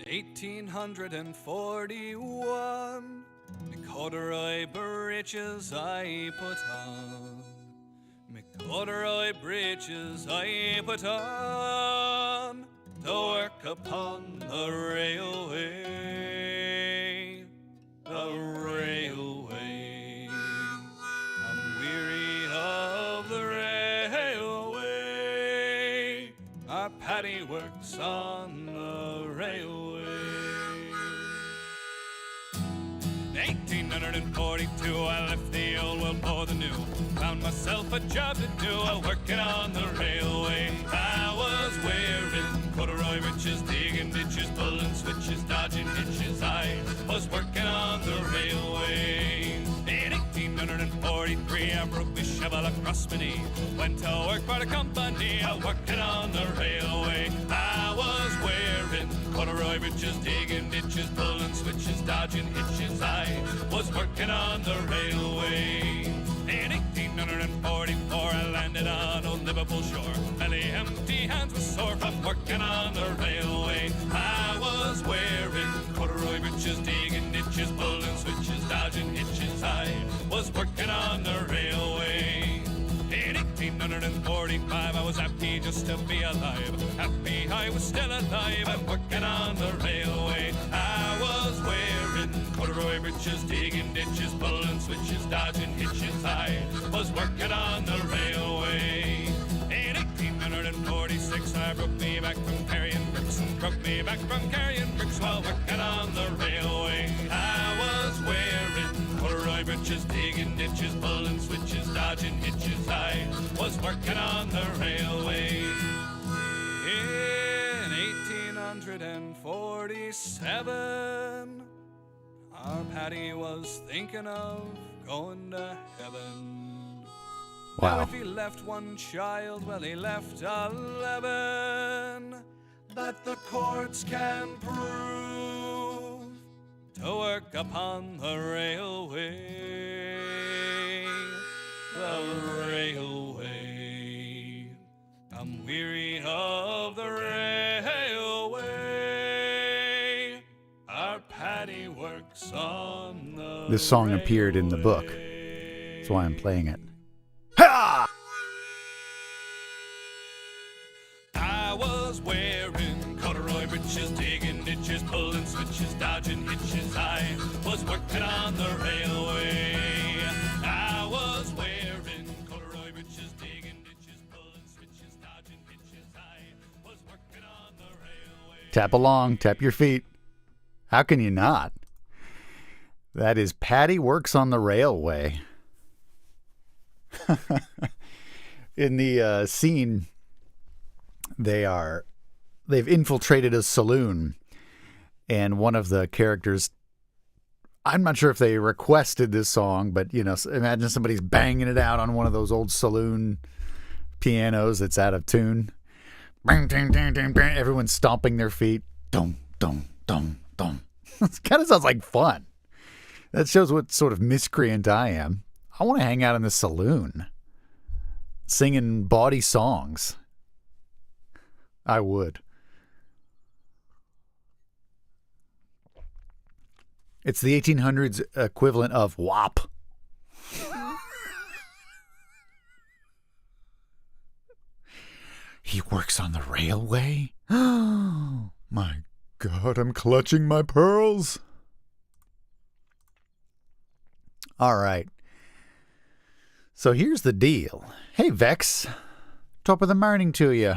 1841, me corduroy breeches I put on. Me corduroy breeches I put on to work upon the railway. The railway. I'm weary of the railway. Our Paddy works on the railway. 1842, I left the old world for the new. Found myself a job to do, working on the railway. I was wearing corduroy breeches, digging ditches, pulling switches, dodging hitches. I was working on the railway. In 1843, I broke my shovel across my knee. Went to work for the company, working on the railway. I was wearing corduroy breeches, digging ditches, pulling switches, dodging hitches. I was working on the railway. In 1844, I landed on old Liverpool shore. Belly empty, hands were sore from working on the railway. I was wearing corduroy breeches, digging ditches, pulling switches, dodging hitches. I was working on the railway. In 1845, I was happy just to be alive. Happy I was still alive and working on the railway. I was wearing corduroy breeches, digging ditches, pulling switches, dodging hitches. I was working on the railway. In 1846, I broke me back from carrying bricks and broke me back from carrying bricks while working on the railway. I was wearing corduroy breeches, digging ditches, pulling switches, dodging hitches. I was working on the railway. In 1847, our Paddy was thinking of going to heaven. Wow. Now if he left one child, well, he left 11 that the courts can prove to work upon the railway. The railway. I'm weary of the railway. Our Paddy works on the This song appeared in the book. That's why I'm playing it. Ha! I was wearing corduroy breeches, digging ditches, pulling switches, dodging hitches. I was working on the railway. I was wearing corduroy breeches, digging ditches, pulling switches, dodging hitches. I was working on the railway. Tap along, tap your feet. How can you not? That is Paddy Works on the Railway. In the scene, they've infiltrated a saloon, and one of the characters, I'm not sure if they requested this song, but imagine somebody's banging it out on one of those old saloon pianos that's out of tune. Bang, dang, dang, dang, dang. Everyone's stomping their feet. Dum, dum, dum, dum. It kind of sounds like fun. That shows what sort of miscreant I am. I want to hang out in the saloon, singing bawdy songs. I would. It's the 1800s equivalent of WAP. He works on the railway? Oh, my God, I'm clutching my pearls. All right. So here's the deal. Hey, Vex. Top of the morning to you.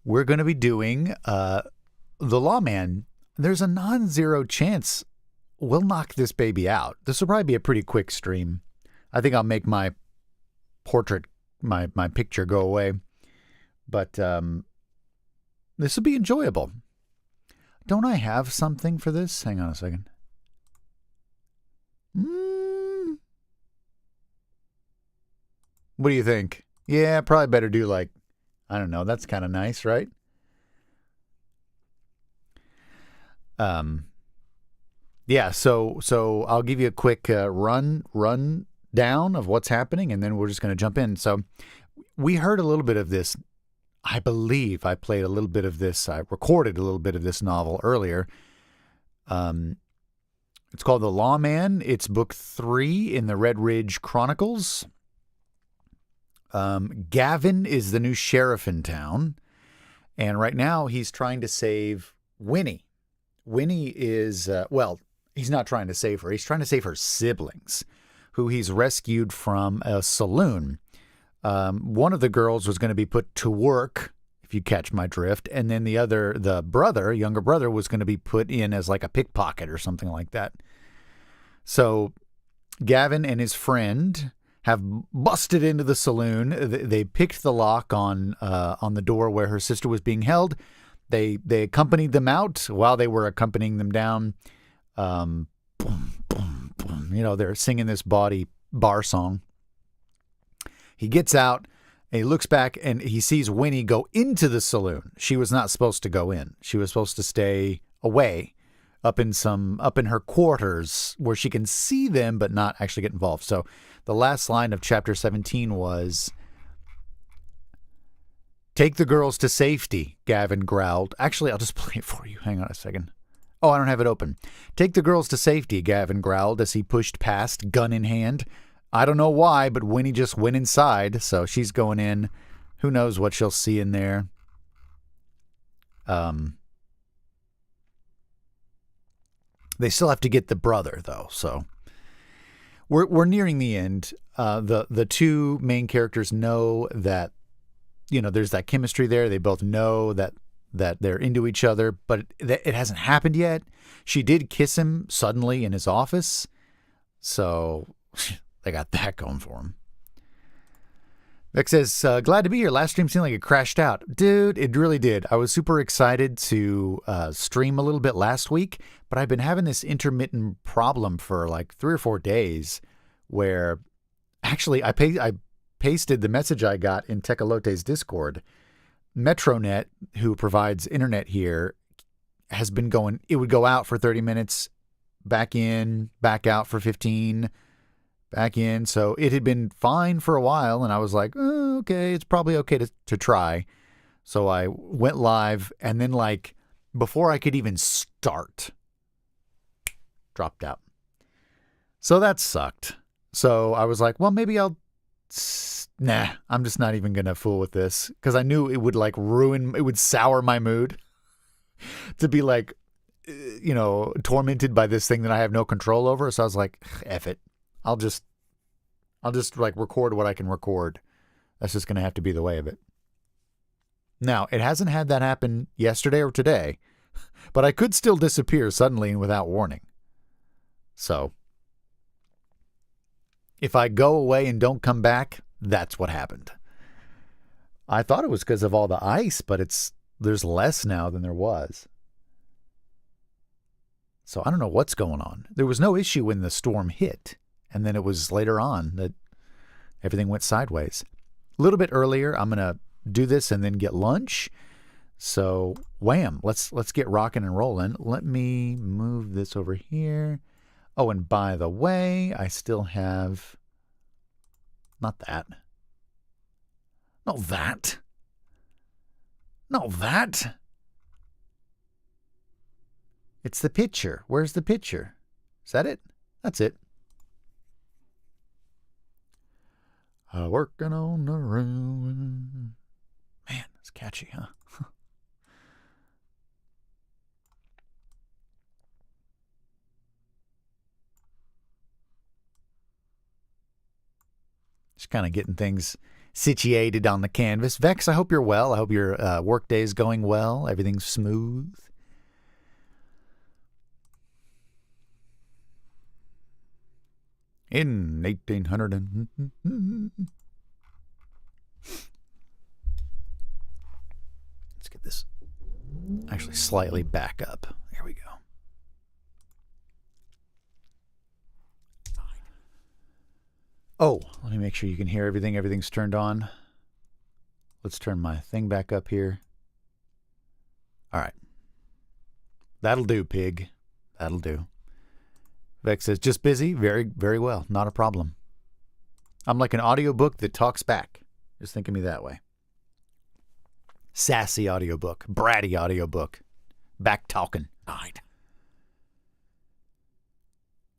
We're going to be doing The Lawman. There's a non-zero chance we'll knock this baby out. This will probably be a pretty quick stream. I think I'll make my portrait, my picture go away. But this will be enjoyable. Don't I have something for this? Hang on a second. What do you think? Yeah, probably better do I don't know. That's kind of nice, right? Yeah, so I'll give you a quick run down of what's happening, and then we're just going to jump in. So we heard a little bit of this I believe I played a little bit of this. I recorded a little bit of this novel earlier. It's called The Lawman. It's book 3 in the Red Ridge Chronicles. Gavin is the new sheriff in town. And right now he's trying to save Winnie. Winnie is, he's not trying to save her. He's trying to save her siblings, who he's rescued from a saloon. One of the girls was going to be put to work, if you catch my drift, and then the younger brother, was going to be put in as like a pickpocket or something like that. So Gavin and his friend have busted into the saloon. They picked the lock on the door where her sister was being held. They accompanied them out. While they were accompanying them down, boom, boom, boom. They're singing this bar song. He gets out and he looks back and he sees Winnie go into the saloon. She was not supposed to go in. She was supposed to stay away up in her quarters where she can see them but not actually get involved. So the last line of chapter 17 was, "Take the girls to safety," Gavin growled. Actually, I'll just play it for you. Hang on a second. Oh, I don't have it open. "Take the girls to safety," Gavin growled as he pushed past, gun in hand. I don't know why, but Winnie just went inside, so she's going in. Who knows what she'll see in there. They still have to get the brother, though, so we're nearing the end. The two main characters know that, there's that chemistry there. They both know that they're into each other, but it hasn't happened yet. She did kiss him suddenly in his office, so they got that going for him. Vic says, glad to be here. Last stream seemed like it crashed out. Dude, it really did. I was super excited to stream a little bit last week, but I've been having this intermittent problem for like 3 or 4 days where actually I pasted the message I got in Tecalote's Discord. Metronet, who provides internet here, has been going, it would go out for 30 minutes, back in, back out for 15, back in. So it had been fine for a while, and I was like, oh, okay, it's probably okay to try. So I went live, and then like before I could even start, dropped out. So that sucked. So I was like, well, maybe I'm just not even going to fool with this, because I knew it would like it would sour my mood to be like, tormented by this thing that I have no control over. So I was like, F it. I'll just like record what I can record. That's just going to have to be the way of it. Now, it hasn't had that happen yesterday or today, but I could still disappear suddenly and without warning. So if I go away and don't come back, that's what happened. I thought it was because of all the ice, but there's less now than there was. So I don't know what's going on. There was no issue when the storm hit, and then it was later on that everything went sideways. A little bit earlier, I'm going to do this and then get lunch. So wham, let's get rocking and rolling. Let me move this over here. Oh, and by the way, I still have not that. No, that. No, that. It's the picture. Where's the picture? Is that it? That's it. Working on the room. Man, it's catchy, huh? Just kind of getting things situated on the canvas. Vex, I hope you're well. I hope your work day is going well. Everything's smooth. In 1800 let's get this actually slightly back up. There we go. Oh, let me make sure you can hear everything. Everything's turned on. Let's turn my thing back up here. All right. That'll do, pig. That'll do. Vex says, just busy. Very, very well. Not a problem. I'm like an audiobook that talks back. Just think of me that way. Sassy audiobook. Bratty audiobook. Back talking. Alright.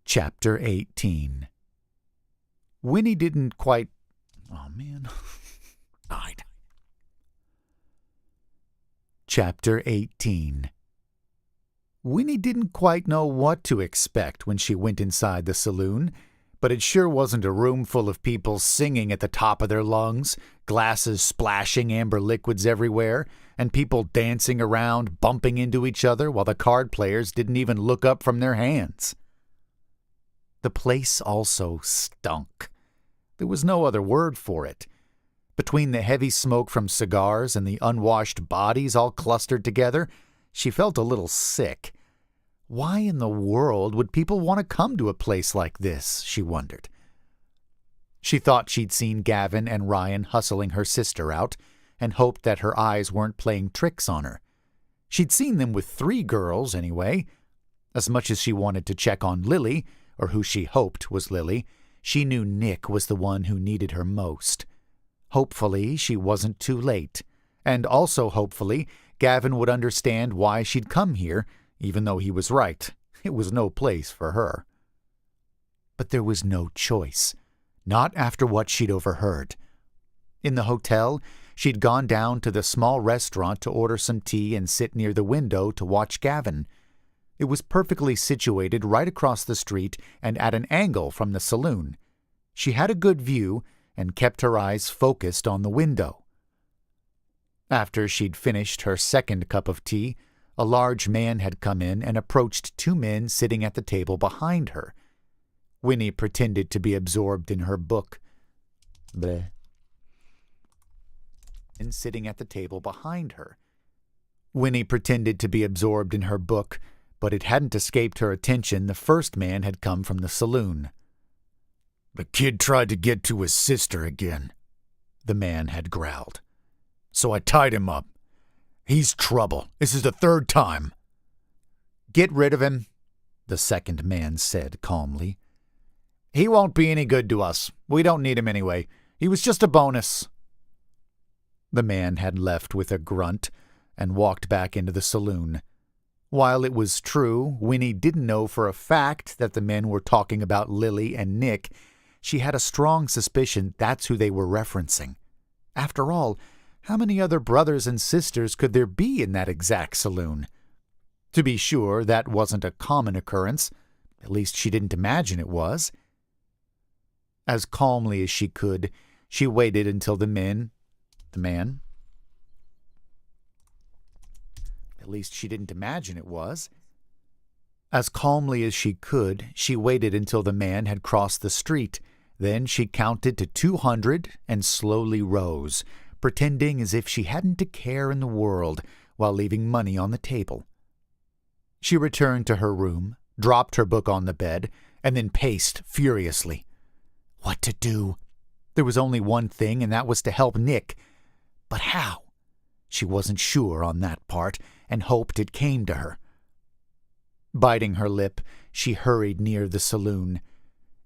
Chapter 18. Winnie didn't quite... Oh, man. Alright. Chapter 18. Winnie didn't quite know what to expect when she went inside the saloon, but it sure wasn't a room full of people singing at the top of their lungs, glasses splashing amber liquids everywhere, and people dancing around, bumping into each other while the card players didn't even look up from their hands. The place also stunk. There was no other word for it. Between the heavy smoke from cigars and the unwashed bodies all clustered together, she felt a little sick. Why in the world would people want to come to a place like this, she wondered. She thought she'd seen Gavin and Ryan hustling her sister out, and hoped that her eyes weren't playing tricks on her. She'd seen them with 3 girls, anyway. As much as she wanted to check on Lily, or who she hoped was Lily, she knew Nick was the one who needed her most. Hopefully, she wasn't too late, and also hopefully, Gavin would understand why she'd come here, even though he was right. It was no place for her. But there was no choice. Not after what she'd overheard. In the hotel, she'd gone down to the small restaurant to order some tea and sit near the window to watch Gavin. It was perfectly situated right across the street and at an angle from the saloon. She had a good view and kept her eyes focused on the window. After she'd finished her second cup of tea, a large man had come in and approached 2 men sitting at the table behind her. Winnie pretended to be absorbed in her book. Bleh. And sitting at the table behind her. Winnie pretended to be absorbed in her book, but it hadn't escaped her attention the first man had come from the saloon. "The kid tried to get to his sister again," the man had growled. "So I tied him up. He's trouble. This is the 3rd time." "Get rid of him," the second man said calmly. "He won't be any good to us. We don't need him anyway. He was just a bonus." The man had left with a grunt and walked back into the saloon. While it was true, Winnie didn't know for a fact that the men were talking about Lily and Nick, she had a strong suspicion that's who they were referencing. After all, how many other brothers and sisters could there be in that exact saloon? To be sure, that wasn't a common occurrence. At least she didn't imagine it was. As calmly as she could, she waited until the man... At least she didn't imagine it was. As calmly as she could, she waited until the man had crossed the street. Then she counted to 200 and slowly rose, pretending as if she hadn't a care in the world, while leaving money on the table. She returned to her room, dropped her book on the bed, and then paced furiously. What to do? There was only one thing, and that was to help Nick. But how? She wasn't sure on that part, and hoped it came to her. Biting her lip, she hurried near the saloon.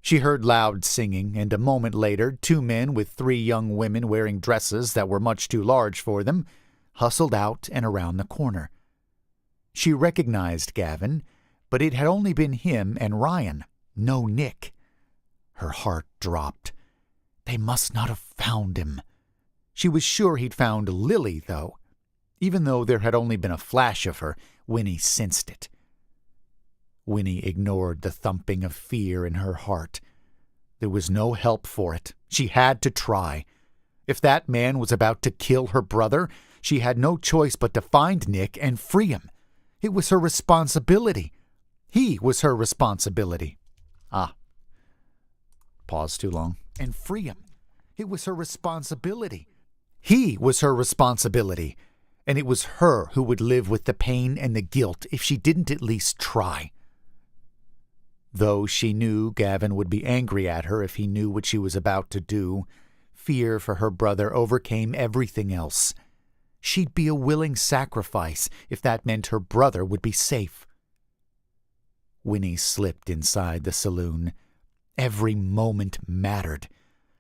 She heard loud singing, and a moment later 2 men with 3 young women wearing dresses that were much too large for them hustled out and around the corner. She recognized Gavin, but it had only been him and Ryan, no Nick. Her heart dropped. They must not have found him. She was sure he'd found Lily, though. Even though there had only been a flash of her, Winnie sensed it. Winnie ignored the thumping of fear in her heart. There was no help for it. She had to try. If that man was about to kill her brother, she had no choice but to find Nick and free him. It was her responsibility. He was her responsibility. Pause too long. And free him. It was her responsibility. He was her responsibility. And it was her who would live with the pain and the guilt if she didn't at least try. Though she knew Gavin would be angry at her if he knew what she was about to do, fear for her brother overcame everything else. She'd be a willing sacrifice if that meant her brother would be safe. Winnie slipped inside the saloon. Every moment mattered.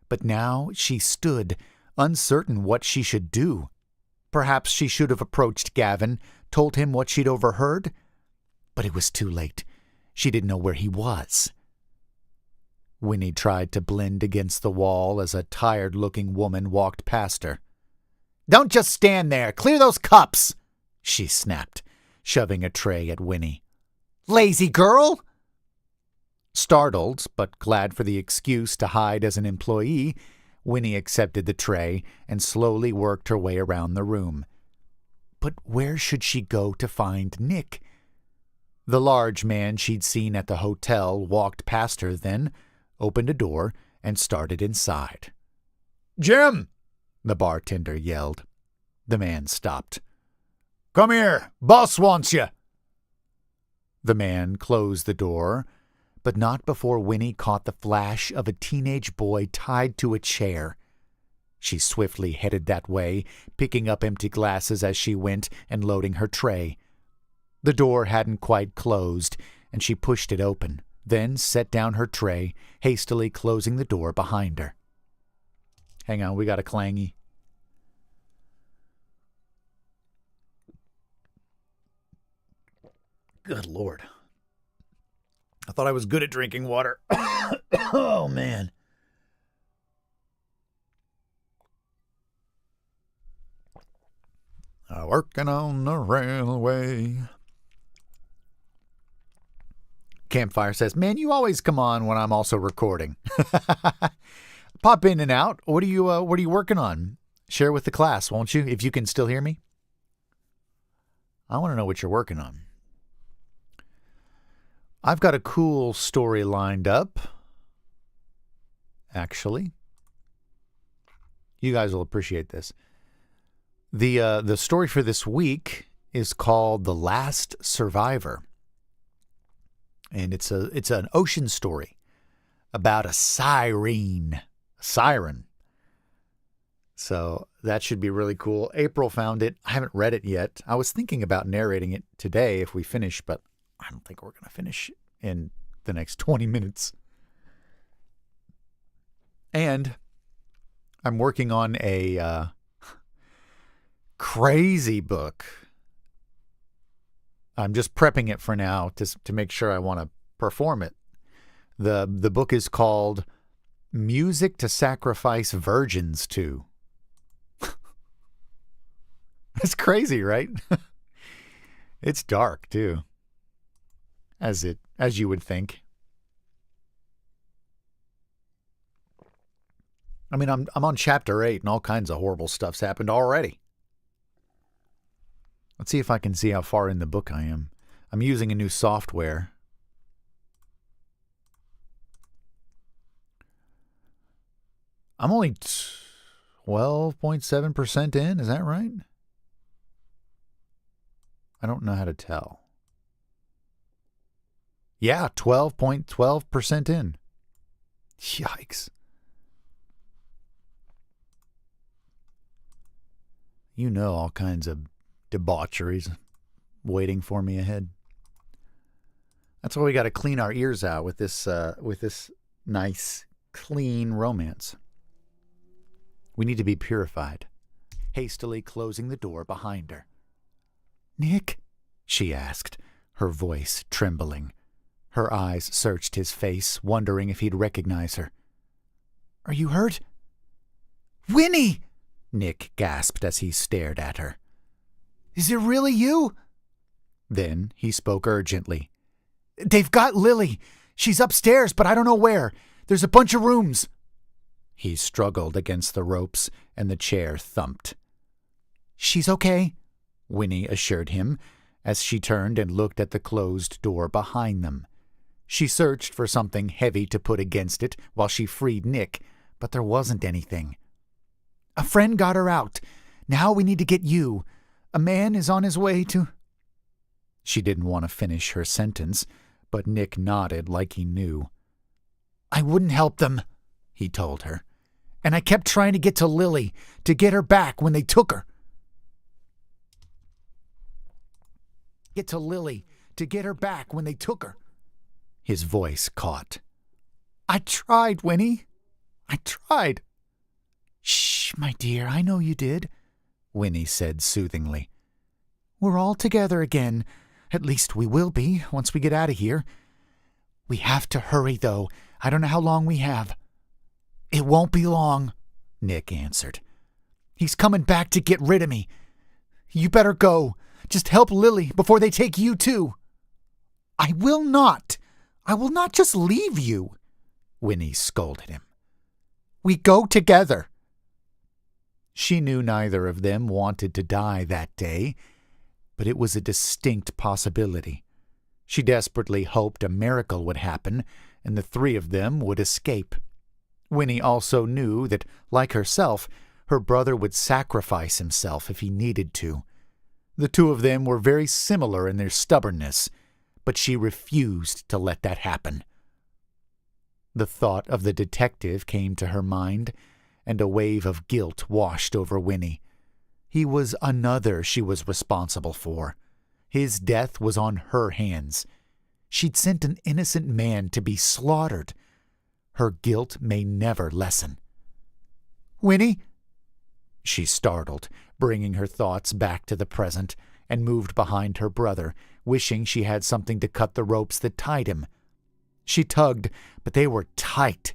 But now she stood, uncertain what she should do. Perhaps she should have approached Gavin, told him what she'd overheard. But it was too late. She didn't know where he was. Winnie tried to blend against the wall as a tired-looking woman walked past her. "Don't just stand there! Clear those cups!" she snapped, shoving a tray at Winnie. "Lazy girl!" Startled, but glad for the excuse to hide as an employee, Winnie accepted the tray and slowly worked her way around the room. But where should she go to find Nick? The large man she'd seen at the hotel walked past her then, opened a door, and started inside. "Jim!" the bartender yelled. The man stopped. "Come here! Boss wants you!" The man closed the door, but not before Winnie caught the flash of a teenage boy tied to a chair. She swiftly headed that way, picking up empty glasses as she went and loading her tray. The door hadn't quite closed, and she pushed it open, then set down her tray, hastily closing the door behind her. Hang on, we got a clangy. Good Lord. I thought I was good at drinking water. Oh, man. Working on the railway. Campfire says, "Man, you always come on when I'm also recording." Pop in and out. What are you working on? Share with the class, won't you? If you can still hear me. I want to know what you're working on. I've got a cool story lined up. Actually, you guys will appreciate this. The story for this week is called "The Last Survivor," and it's an ocean story about a siren. So that should be really cool. April found it. I haven't read it yet. I was thinking about narrating it today if we finish, but I don't think we're going to finish in the next 20 minutes. And I'm working on a crazy book. I'm just prepping it for now to make sure I want to perform it. The book is called Music to Sacrifice Virgins To. That's crazy, right? It's dark too. As you would think. I mean, I'm on chapter 8 and all kinds of horrible stuff's happened already. Let's see if I can see how far in the book I am. I'm using a new software. I'm only 12.7% in, is that right? I don't know how to tell. Yeah, 12.12% in. Yikes. You know, all kinds of debaucheries waiting for me ahead. That's why we got to clean our ears out with this nice, clean romance. We need to be purified. Hastily closing the door behind her. "Nick?" she asked, her voice trembling. Her eyes searched his face, wondering if he'd recognize her. "Are you hurt?" "Winnie!" Nick gasped as he stared at her. "Is it really you?" Then he spoke urgently. "They've got Lily. She's upstairs, but I don't know where. There's a bunch of rooms." He struggled against the ropes, and the chair thumped. "She's okay," Winnie assured him, as she turned and looked at the closed door behind them. She searched for something heavy to put against it while she freed Nick, but there wasn't anything. "A friend got her out. Now we need to get you. A man is on his way to—" She didn't want to finish her sentence, but Nick nodded like he knew. "I wouldn't help them," he told her. "And I kept trying to get to Lily, to get her back when they took her." "Get to Lily, to get her back when they took her." His voice caught. "I tried, Winnie. I tried." "Shh, my dear, I know you did." Winnie said soothingly. We're all together again. At least we will be once we get out of here. We have to hurry, though. I don't know how long we have. It won't be long, Nick answered. He's coming back to get rid of me. You better go. Just help Lily before they take you too. I will not. I will not just leave you, Winnie scolded him. We go together. She knew neither of them wanted to die that day, but it was a distinct possibility. She desperately hoped a miracle would happen and the three of them would escape. Winnie also knew that, like herself, her brother would sacrifice himself if he needed to. The two of them were very similar in their stubbornness, but she refused to let that happen. The thought of the detective came to her mind, and a wave of guilt washed over Winnie. He was another she was responsible for. His death was on her hands. She'd sent an innocent man to be slaughtered. Her guilt may never lessen. Winnie? She startled, bringing her thoughts back to the present, and moved behind her brother, wishing she had something to cut the ropes that tied him. She tugged, but they were tight.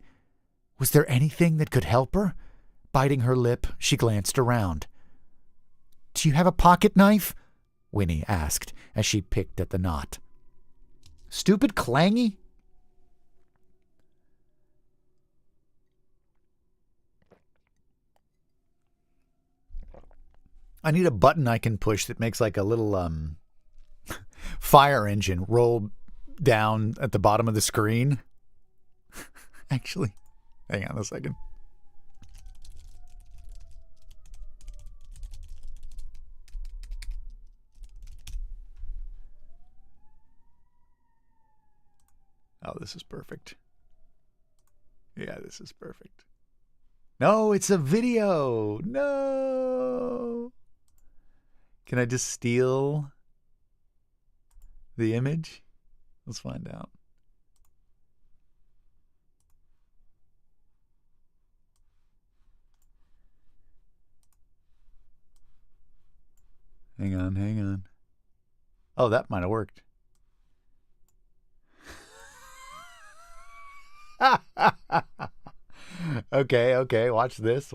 Was there anything that could help her? Biting her lip, she glanced around. Do you have a pocket knife? Winnie asked as she picked at the knot. Stupid Clangy? I need a button I can push that makes like a little fire engine roll down at the bottom of the screen. Actually, hang on a second. Oh, this is perfect. Yeah, this is perfect. No, it's a video. No. Can I just steal the image? Let's find out. Hang on. Oh, that might have worked. Okay. Watch this.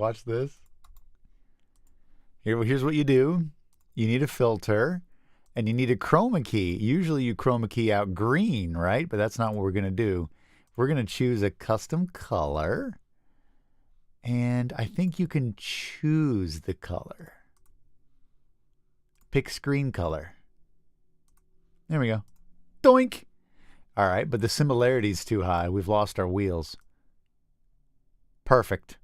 Here's what you do. You need a filter, and you need a chroma key. Usually you chroma key out green, right? But that's not what we're going to do. We're going to choose a custom color, and I think you can choose the color. Pick screen color. There we go. Doink! All right, but the similarity's too high. We've lost our wheels. Perfect.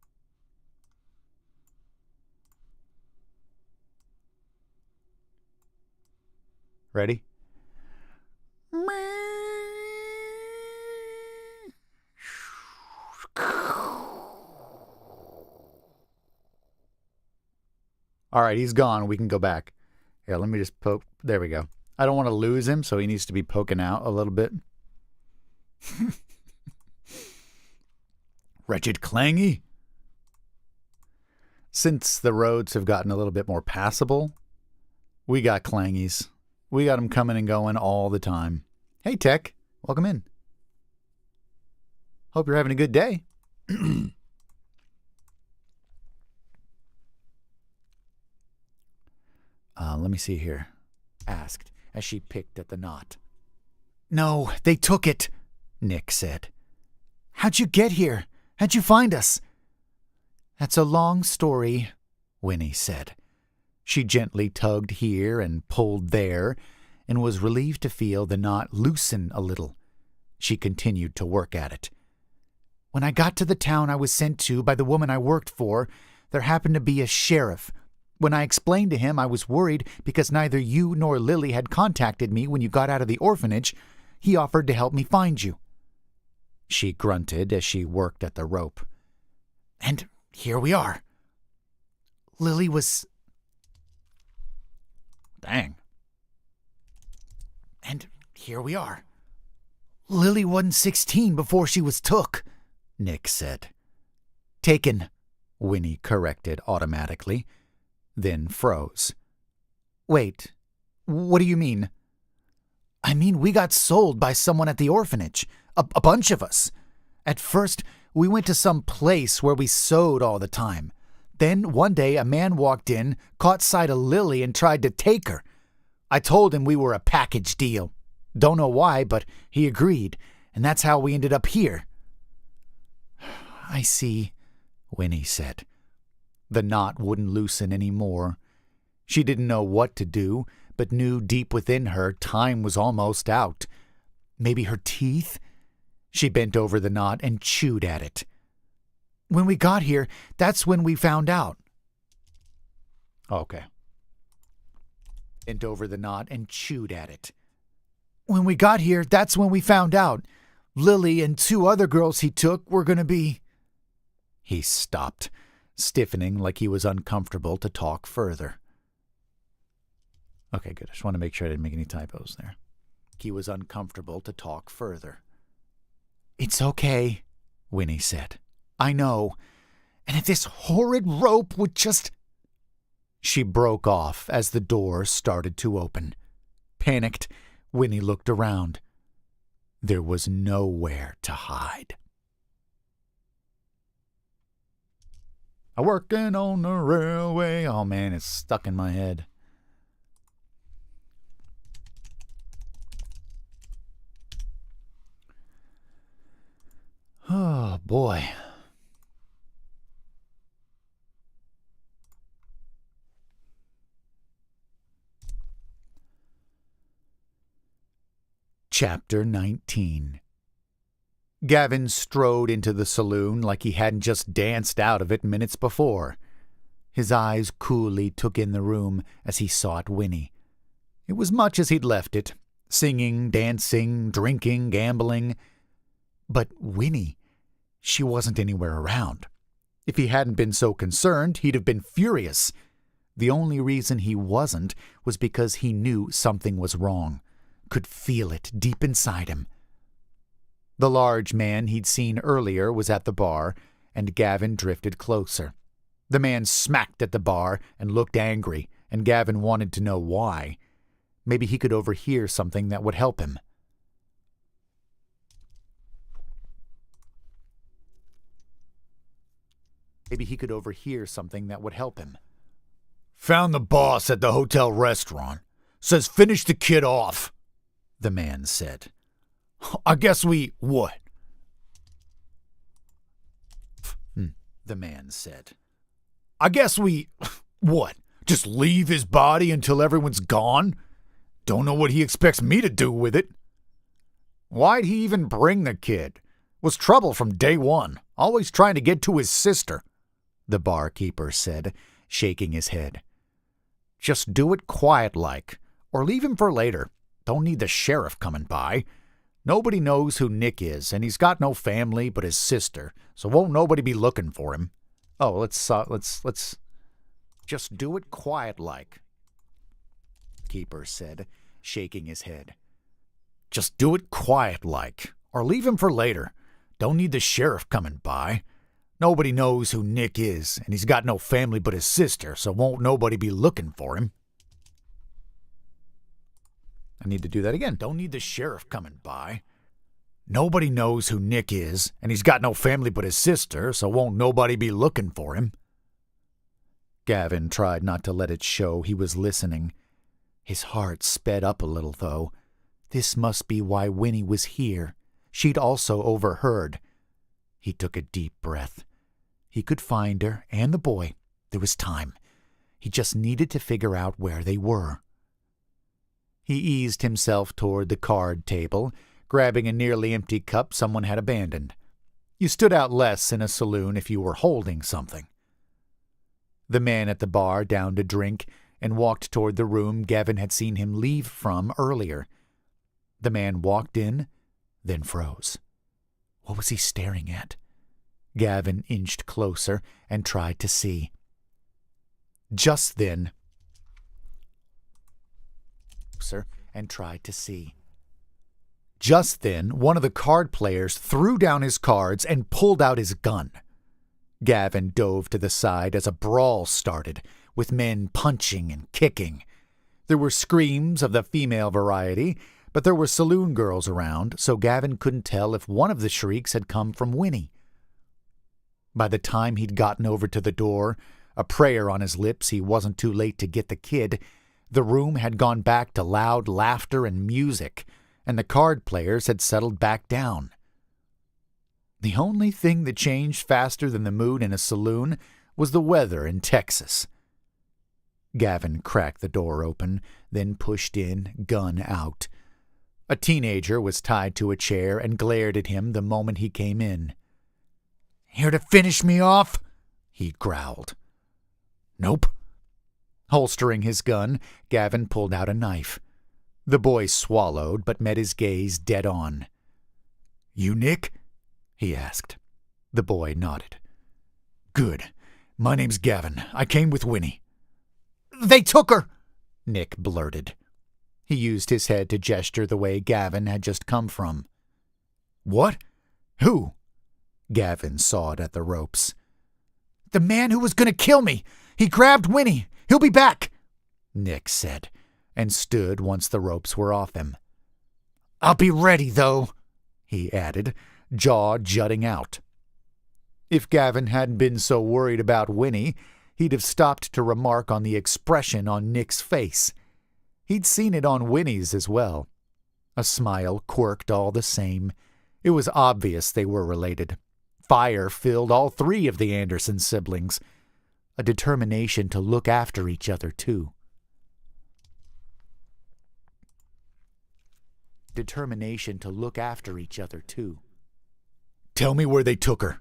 Ready? All right, he's gone. We can go back. Here, let me just poke. There we go. I don't want to lose him, so he needs to be poking out a little bit. Wretched Clangy. Since the roads have gotten a little bit more passable, we got Clangies. We got them coming and going all the time. Hey, Tech. Welcome in. Hope you're having a good day. Let me see here. Asked as she picked at the knot. No, they took it, Nick said. How'd you get here? How'd you find us? That's a long story, Winnie said. She gently tugged here and pulled there, and was relieved to feel the knot loosen a little. She continued to work at it. When I got to the town I was sent to by the woman I worked for, there happened to be a sheriff. When I explained to him I was worried because neither you nor Lily had contacted me when you got out of the orphanage, he offered to help me find you. She grunted as she worked at the rope. And here we are. Lily was... Dang. And here we are. Lily wasn't 16 before she was took, Nick said. Taken, Winnie corrected automatically. then froze. Wait, what do you mean? I mean, we got sold by someone at the orphanage. A bunch of us. At first, we went to some place where we sewed all the time. Then, one day, a man walked in, caught sight of Lily, and tried to take her. I told him we were a package deal. Don't know why, but he agreed, and that's how we ended up here. I see, Winnie said. The knot wouldn't loosen any more. She didn't know what to do, but knew deep within her time was almost out. Maybe her teeth? She bent over the knot and chewed at it. When we got here, that's when we found out. Okay. Bent over the knot and chewed at it. When we got here, that's when we found out. Lily and 2 other girls he took were going to be... He stopped, stiffening like he was uncomfortable to talk further. Okay, good. I just want to make sure I didn't make any typos there. He was uncomfortable to talk further. It's okay, Winnie said. I know. And if this horrid rope would just... She broke off as the door started to open. Panicked, Winnie looked around. There was nowhere to hide. I'm working on the railway. Oh man, it's stuck in my head. Oh boy. Chapter 19. Gavin strode into the saloon like he hadn't just danced out of it minutes before. His eyes coolly took in the room as he sought Winnie. It was much as he'd left it, singing, dancing, drinking, gambling. But Winnie, she wasn't anywhere around. If he hadn't been so concerned, he'd have been furious. The only reason he wasn't was because he knew something was wrong, could feel it deep inside him. The large man he'd seen earlier was at the bar, and Gavin drifted closer. The man smacked at the bar and looked angry, and Gavin wanted to know why. Maybe he could overhear something that would help him. Found the boss at the hotel restaurant. Says finish the kid off, the man said. I guess we what? The man said. I guess we what? Just leave his body until everyone's gone? Don't know what he expects me to do with it. Why'd he even bring the kid? Was trouble from day one, always trying to get to his sister, the barkeeper said, shaking his head. Just do it quiet-like, or leave him for later. Don't need the sheriff coming by. Nobody knows who Nick is, and he's got no family but his sister, so won't nobody be looking for him. Oh, let's just do it quiet-like, keeper said, shaking his head. Just do it quiet-like, or leave him for later. Don't need the sheriff coming by. Nobody knows who Nick is, and he's got no family but his sister, so won't nobody be looking for him. I need to do that again. Don't need the sheriff coming by. Nobody knows who Nick is, and he's got no family but his sister, so won't nobody be looking for him. Gavin tried not to let it show he was listening. His heart sped up a little, though. This must be why Winnie was here. She'd also overheard. He took a deep breath. He could find her and the boy. There was time. He just needed to figure out where they were. He eased himself toward the card table, grabbing a nearly empty cup someone had abandoned. You stood out less in a saloon if you were holding something. The man at the bar downed a drink and walked toward the room Gavin had seen him leave from earlier. The man walked in, then froze. What was he staring at? Gavin inched closer and tried to see. Just then, one of the card players threw down his cards and pulled out his gun. Gavin dove to the side as a brawl started, with men punching and kicking. There were screams of the female variety, but there were saloon girls around, so Gavin couldn't tell if one of the shrieks had come from Winnie. By the time he'd gotten over to the door, a prayer on his lips he wasn't too late to get the kid, the room had gone back to loud laughter and music, and the card players had settled back down. The only thing that changed faster than the mood in a saloon was the weather in Texas. Gavin cracked the door open, then pushed in, gun out. A teenager was tied to a chair and glared at him the moment he came in. "Here to finish me off?" he growled. "Nope." Holstering his gun, Gavin pulled out a knife. The boy swallowed, but met his gaze dead on. "You Nick?" he asked. The boy nodded. "Good. My name's Gavin. I came with Winnie." "They took her!" Nick blurted. He used his head to gesture the way Gavin had just come from. "What? Who?" Gavin sawed at the ropes. "The man who was going to kill me! He grabbed Winnie! He'll be back!" Nick said, and stood once the ropes were off him. "I'll be ready, though," he added, jaw jutting out. If Gavin hadn't been so worried about Winnie, he'd have stopped to remark on the expression on Nick's face. He'd seen it on Winnie's as well. A smile quirked all the same. It was obvious they were related. Fire filled all three of the Anderson siblings. A determination to look after each other, too. "Tell me where they took her."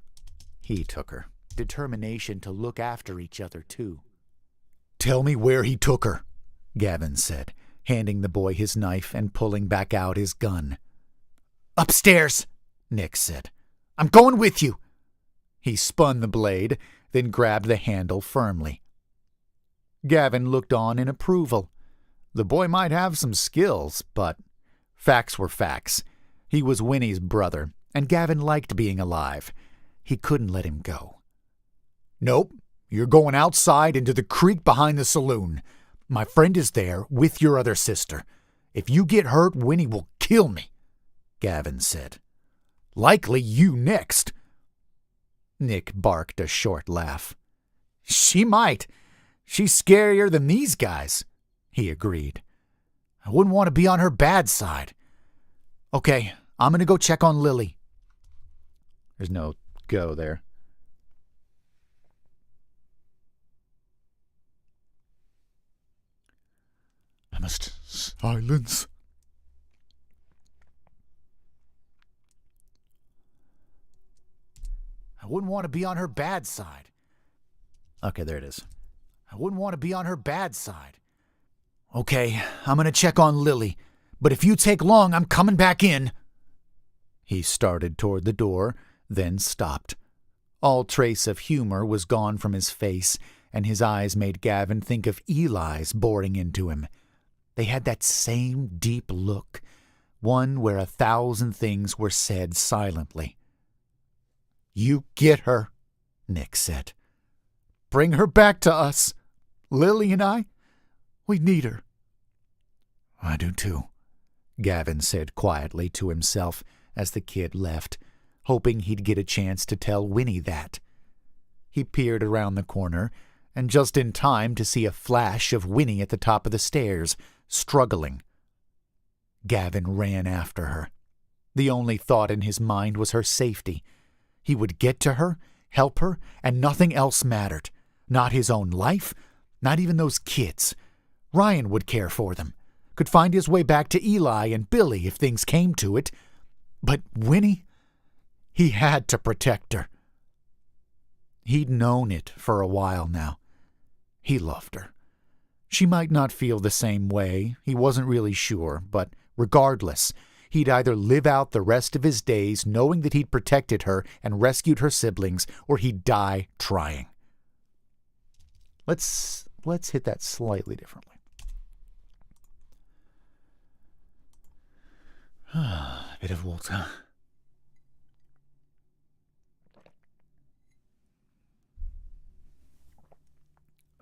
He took her. Determination to look after each other, too. "Tell me where he took her," Gavin said, handing the boy his knife and pulling back out his gun. "Upstairs," Nick said. "I'm going with you." He spun the blade, then grabbed the handle firmly. Gavin looked on in approval. The boy might have some skills, but facts were facts. He was Winnie's brother, and Gavin liked being alive. He couldn't let him go. "Nope, you're going outside into the creek behind the saloon. My friend is there with your other sister. If you get hurt, Winnie will kill me," Gavin said. "Likely you next." Nick barked a short laugh. "She might. She's scarier than these guys," he agreed. "I wouldn't want to be on her bad side. Okay, I'm going to go check on Lily." There's no go there. I must silence. I wouldn't want to be on her bad side. Okay, there it is. I wouldn't want to be on her bad side. Okay, I'm going to check on Lily, but if you take long, I'm coming back in. He started toward the door, then stopped. All trace of humor was gone from his face, and his eyes made Gavin think of Eli's boring into him. They had that same deep look, one where 1,000 things were said silently. "You get her," Nick said. "Bring her back to us. Lily and I, we need her." "I do too," Gavin said quietly to himself as the kid left, hoping he'd get a chance to tell Winnie that. He peered around the corner, and just in time to see a flash of Winnie at the top of the stairs, struggling. Gavin ran after her. The only thought in his mind was her safety. He would get to her, help her, and nothing else mattered. Not his own life, not even those kids. Ryan would care for them, could find his way back to Eli and Billy if things came to it. But Winnie, he had to protect her. He'd known it for a while now. He loved her. She might not feel the same way, he wasn't really sure, but regardless, he'd either live out the rest of his days knowing that he'd protected her and rescued her siblings, or he'd die trying. Let's hit that slightly differently. A bit of water.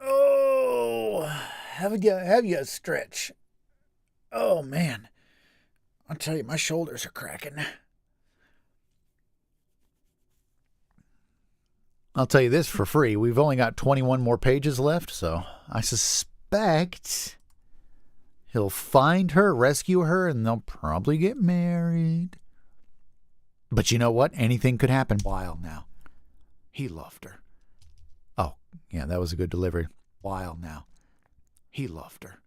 Oh! Have you a stretch? Oh, man. I'll tell you, my shoulders are cracking. I'll tell you this for free. We've only got 21 more pages left, so I suspect he'll find her, rescue her, and they'll probably get married. But you know what? Anything could happen. While now. He loved her. Oh, yeah, that was a good delivery. While now. He loved her.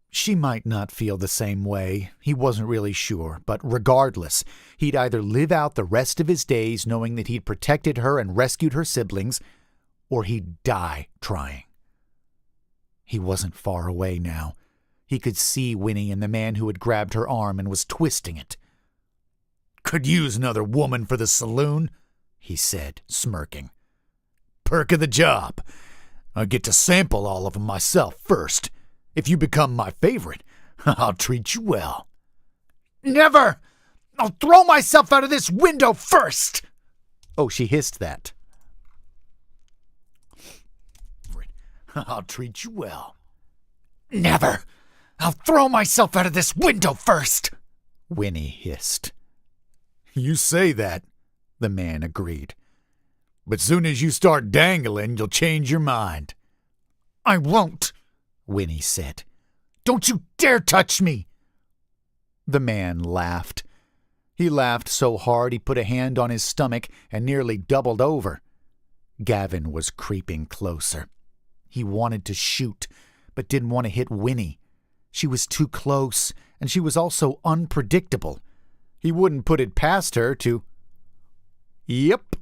She might not feel the same way. He wasn't really sure, but regardless, he'd either live out the rest of his days knowing that he'd protected her and rescued her siblings, or he'd die trying. He wasn't far away now. He could see Winnie and the man who had grabbed her arm and was twisting it. "Could use another woman for the saloon," he said, smirking. "Perk of the job. I get to sample all of them myself first. If you become my favorite, I'll treat you well." "Never! I'll throw myself out of this window first!" Oh, she hissed that. "I'll treat you well." "Never! I'll throw myself out of this window first!" Winnie hissed. "You say that," the man agreed. "But soon as you start dangling, you'll change your mind." "I won't," Winnie said. "Don't you dare touch me!" The man laughed. He laughed so hard he put a hand on his stomach and nearly doubled over. Gavin was creeping closer. He wanted to shoot, but didn't want to hit Winnie. She was too close, and she was also unpredictable. He wouldn't put it past her to... Yep,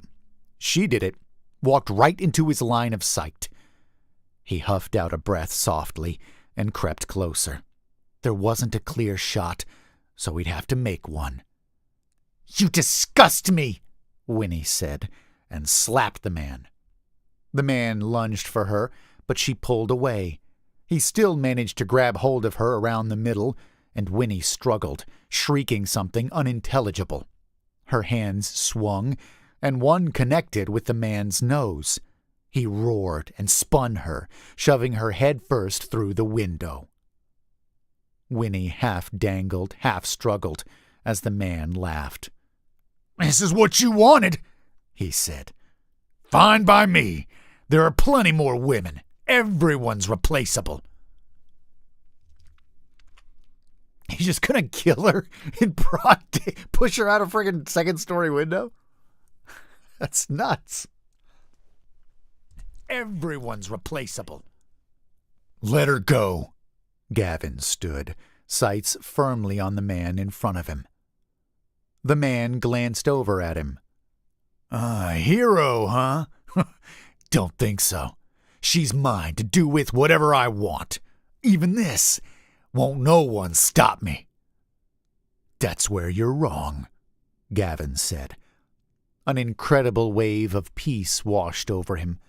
she did it. Walked right into his line of sight. He huffed out a breath softly and crept closer. There wasn't a clear shot, so he'd have to make one. "You disgust me," Winnie said, and slapped the man. The man lunged for her, but she pulled away. He still managed to grab hold of her around the middle, and Winnie struggled, shrieking something unintelligible. Her hands swung, and one connected with the man's nose. He roared and spun her, shoving her head first through the window. Winnie half dangled, half struggled, as the man laughed. "This is what you wanted," he said. "Fine by me. There are plenty more women. Everyone's replaceable." He's just gonna kill her in broad day, push her out a friggin' second-story window? That's nuts. Everyone's replaceable. "Let her go." Gavin stood, sights firmly on the man in front of him. The man glanced over at him. Hero, huh? Don't think so. She's mine to do with whatever I want. Even this. Won't no one stop me." "That's where you're wrong," Gavin said. An incredible wave of peace washed over him.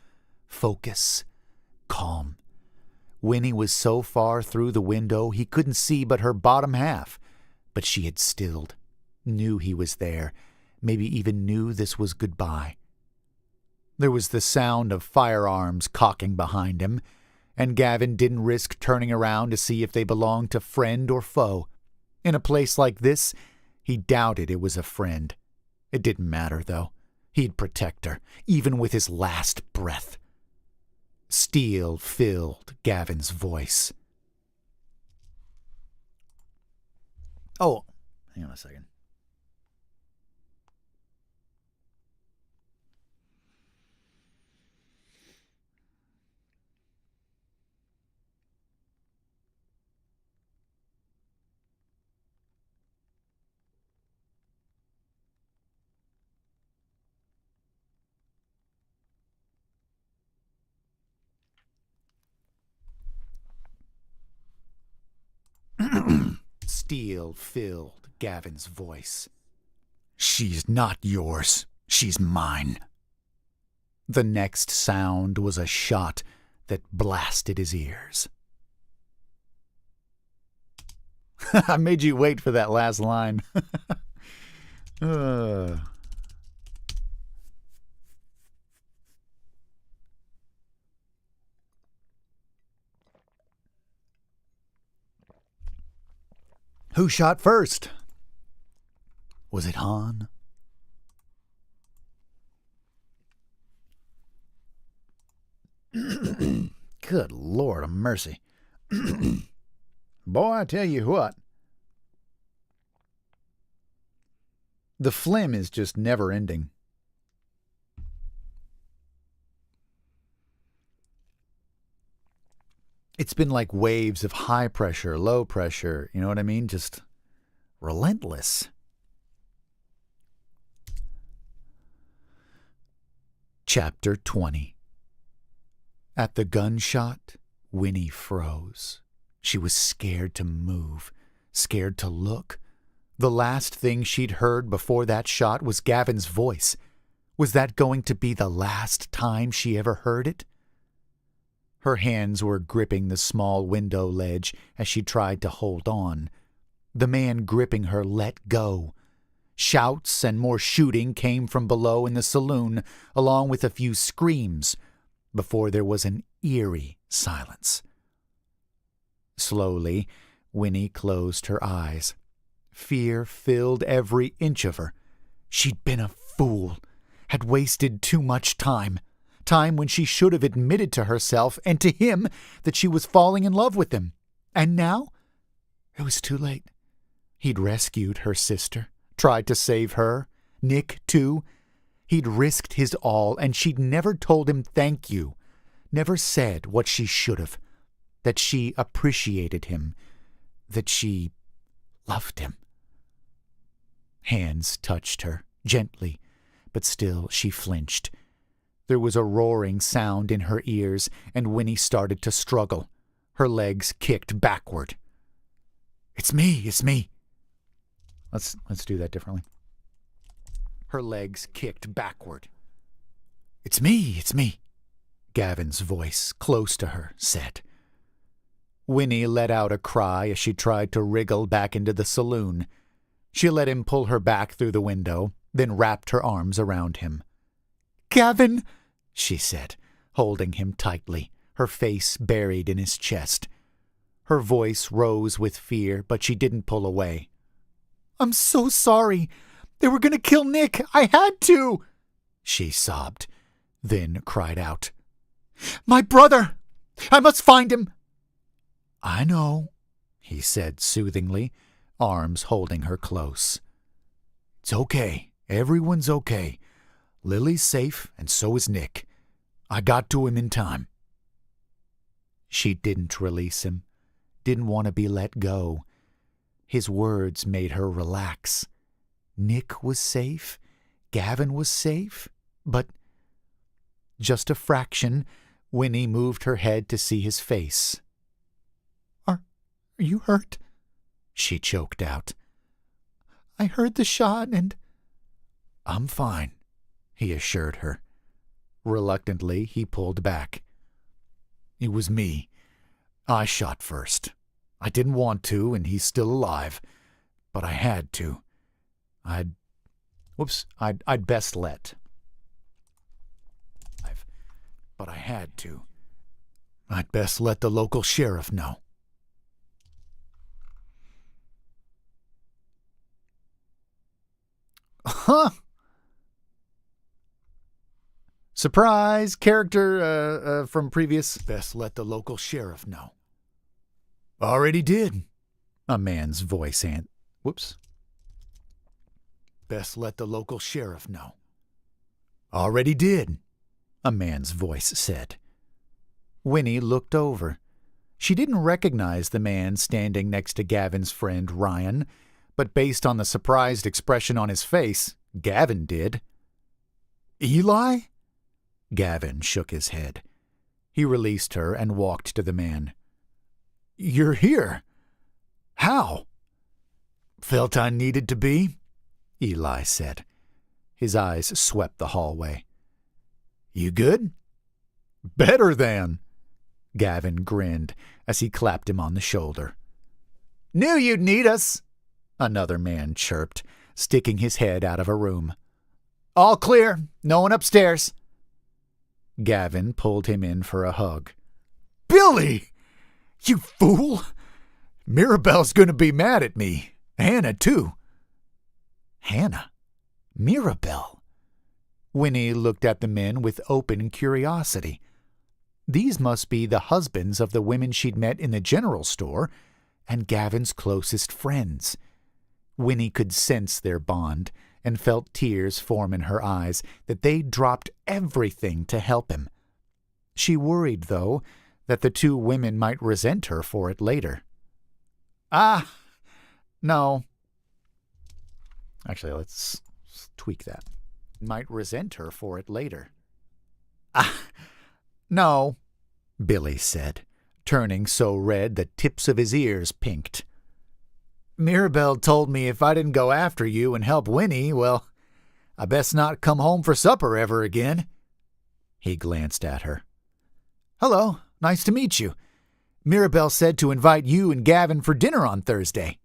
Focus. Calm. Winnie was so far through the window he couldn't see but her bottom half, but she had stilled, knew he was there, maybe even knew this was goodbye. There was the sound of firearms cocking behind him, and Gavin didn't risk turning around to see if they belonged to friend or foe. In a place like this, he doubted it was a friend. It didn't matter, though. He'd protect her, even with his last breath. Steel filled Gavin's voice. Oh, hang on a second. Steel filled Gavin's voice. "She's not yours. She's mine." The next sound was a shot that blasted his ears. I made you wait for that last line. Who shot first? Was it Han? Good Lord of mercy. Boy, I tell you what. The phlegm is just never ending. It's been like waves of high pressure, low pressure, you know what I mean? Just relentless. Chapter 20. At the gunshot, Winnie froze. She was scared to move, scared to look. The last thing she'd heard before that shot was Gavin's voice. Was that going to be the last time she ever heard it? Her hands were gripping the small window ledge as she tried to hold on. The man gripping her let go. Shouts and more shooting came from below in the saloon, along with a few screams, before there was an eerie silence. Slowly, Winnie closed her eyes. Fear filled every inch of her. She'd been a fool, had wasted too much time. Time when she should have admitted to herself and to him that she was falling in love with him. And now? It was too late. He'd rescued her sister, tried to save her. Nick, too. He'd risked his all, and she'd never told him thank you. Never said what she should have. That she appreciated him. That she loved him. Hands touched her, gently, but still she flinched. There was a roaring sound in her ears, and Winnie started to struggle. Her legs kicked backward. It's me. Let's do that differently. Her legs kicked backward. It's me. Gavin's voice, close to her, said. Winnie let out a cry as she tried to wriggle back into the saloon. She let him pull her back through the window, then wrapped her arms around him. Gavin, she said, holding him tightly, her face buried in his chest. Her voice rose with fear, but she didn't pull away. I'm so sorry. They were going to kill Nick. I had to, she sobbed, then cried out. My brother! I must find him! I know, he said soothingly, arms holding her close. It's okay. Everyone's okay. Lily's safe, and so is Nick. I got to him in time. She didn't release him, didn't want to be let go. His words made her relax. Nick was safe, Gavin was safe, but just a fraction, Winnie moved her head to see his face. Are you hurt? She choked out. I heard the shot and... I'm fine, he assured her. Reluctantly, he pulled back. It was me. I shot first. I didn't want to, and he's still alive, but I had to. I'd best let. But I had to. I'd best let the local sheriff know. Huh? Surprise! Character from previous. Best let the local sheriff know. Already did. A man's voice Best let the local sheriff know. Already did. A man's voice said. Winnie looked over. She didn't recognize the man standing next to Gavin's friend Ryan, but based on the surprised expression on his face, Gavin did. Eli? Gavin shook his head. He released her and walked to the man. You're here. How? Felt I needed to be, Eli said. His eyes swept the hallway. You good? Better than. Gavin grinned as he clapped him on the shoulder. Knew you'd need us, another man chirped, sticking his head out of a room. All clear. No one upstairs. Gavin pulled him in for a hug. Billy! You fool! Mirabelle's going to be mad at me. Hannah, too. Hannah? Mirabelle? Winnie looked at the men with open curiosity. These must be the husbands of the women she'd met in the general store and Gavin's closest friends. Winnie could sense their bond and felt tears form in her eyes that they'd dropped everything to help him. She worried, though, that the two women might resent her for it later. Ah, no. Actually, let's tweak that. Might resent her for it later. Ah, no, Billy said, turning so red the tips of his ears pinked. Mirabelle told me if I didn't go after you and help Winnie, well, I best not come home for supper ever again. He glanced at her. Hello, nice to meet you. Mirabelle said to invite you and Gavin for dinner on Thursday.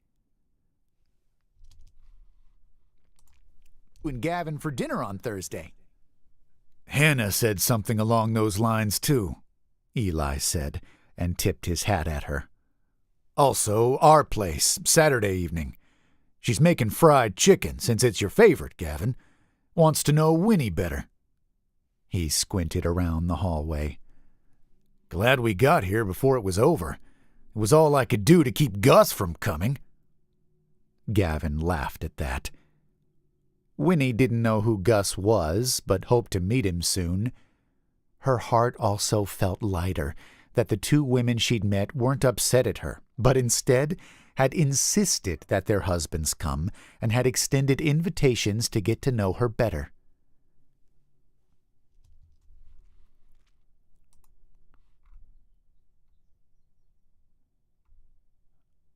Hannah said something along those lines, too, Eli said, and tipped his hat at her. Also, our place, Saturday evening. She's making fried chicken, since it's your favorite, Gavin. Wants to know Winnie better. He squinted around the hallway. Glad we got here before it was over. It was all I could do to keep Gus from coming. Gavin laughed at that. Winnie didn't know who Gus was, but hoped to meet him soon. Her heart also felt lighter that the two women she'd met weren't upset at her, but instead had insisted that their husbands come and had extended invitations to get to know her better.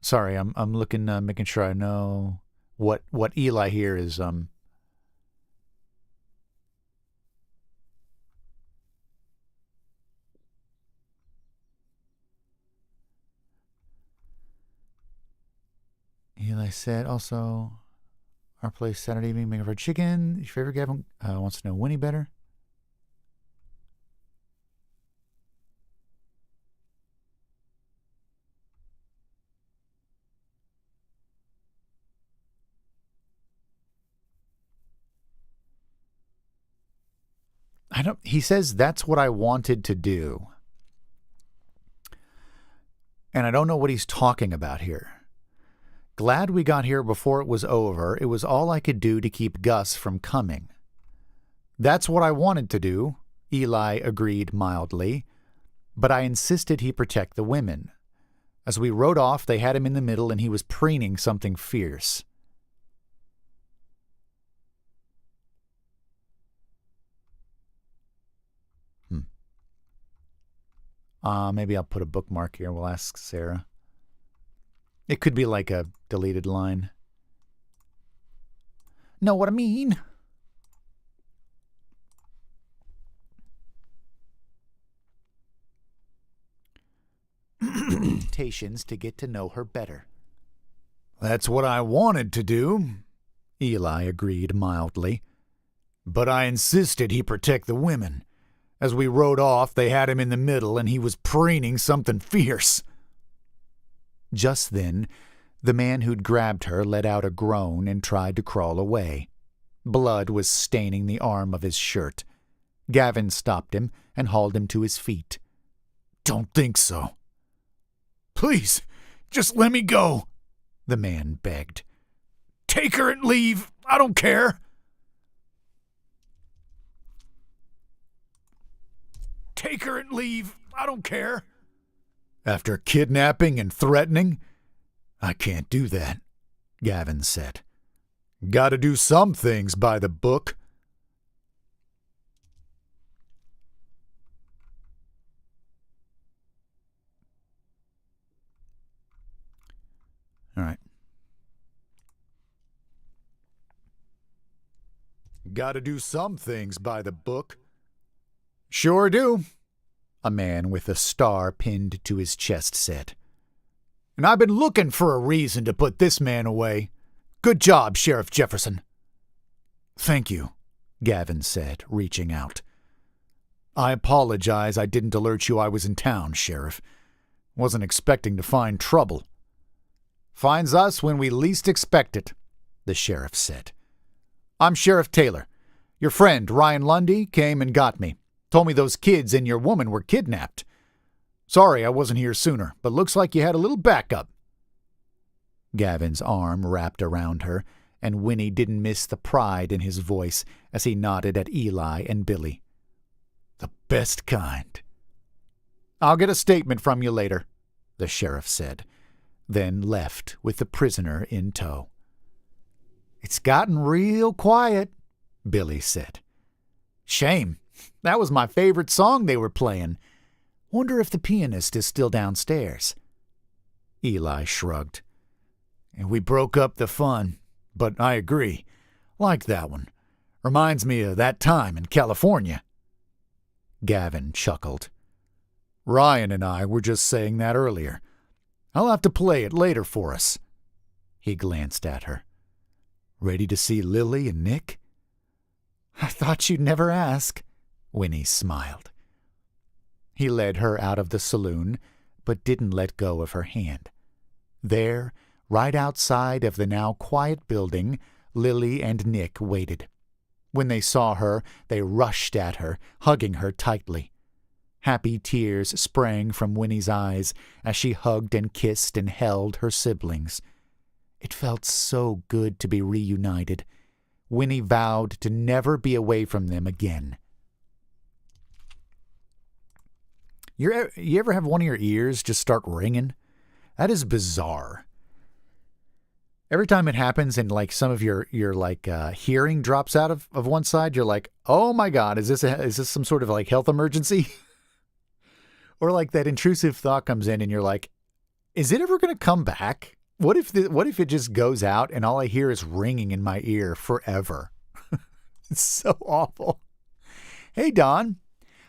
Sorry, I'm looking, making sure I know what Eli here is. Eli said also, our place Saturday evening, making fried chicken. Your favorite Gavin wants to know Winnie better. He says that's what I wanted to do. And I don't know what he's talking about here. Glad we got here before it was over. It was all I could do to keep Gus from coming. That's what I wanted to do, Eli agreed mildly, but I insisted he protect the women. As we rode off, they had him in the middle and he was preening something fierce. Maybe I'll put a bookmark here. We'll ask Sarah. It could be like a deleted line. Know what I mean? Invitations to get to know her better. That's what I wanted to do, Eli agreed mildly. But I insisted he protect the women. As we rode off, they had him in the middle, and he was preening something fierce. Just then, the man who'd grabbed her let out a groan and tried to crawl away. Blood was staining the arm of his shirt. Gavin stopped him and hauled him to his feet. Don't think so. Please, just let me go, the man begged. Take her and leave. I don't care. Take her and leave. I don't care. After kidnapping and threatening? I can't do that, Gavin said. Gotta do some things by the book. All right. Gotta do some things by the book. Sure do, a man with a star pinned to his chest said. And I've been looking for a reason to put this man away. Good job, Sheriff Jefferson. Thank you, Gavin said, reaching out. I apologize I didn't alert you I was in town, Sheriff. Wasn't expecting to find trouble. Finds us when we least expect it, the sheriff said. I'm Sheriff Taylor. Your friend, Ryan Lundy, came and got me. Told me those kids and your woman were kidnapped. Sorry I wasn't here sooner, but looks like you had a little backup. Gavin's arm wrapped around her, and Winnie didn't miss the pride in his voice as he nodded at Eli and Billy. The best kind. I'll get a statement from you later, the sheriff said, then left with the prisoner in tow. It's gotten real quiet, Billy said. Shame. That was my favorite song they were playing. Wonder if the pianist is still downstairs. Eli shrugged. And we broke up the fun, but I agree. Like that one. Reminds me of that time in California. Gavin chuckled. Ryan and I were just saying that earlier. I'll have to play it later for us. He glanced at her. Ready to see Lily and Nick? I thought you'd never ask, Winnie smiled. He led her out of the saloon, but didn't let go of her hand. There, right outside of the now quiet building, Lily and Nick waited. When they saw her, they rushed at her, hugging her tightly. Happy tears sprang from Winnie's eyes as she hugged and kissed and held her siblings. It felt so good to be reunited. Winnie vowed to never be away from them again. You ever have one of your ears just start ringing? That is bizarre. Every time it happens and like some of your hearing drops out of one side, you're like, oh my God, is this some sort of like health emergency? Or like that intrusive thought comes in and you're like, is it ever going to come back? What if it just goes out and all I hear is ringing in my ear forever? It's so awful. Hey, Don.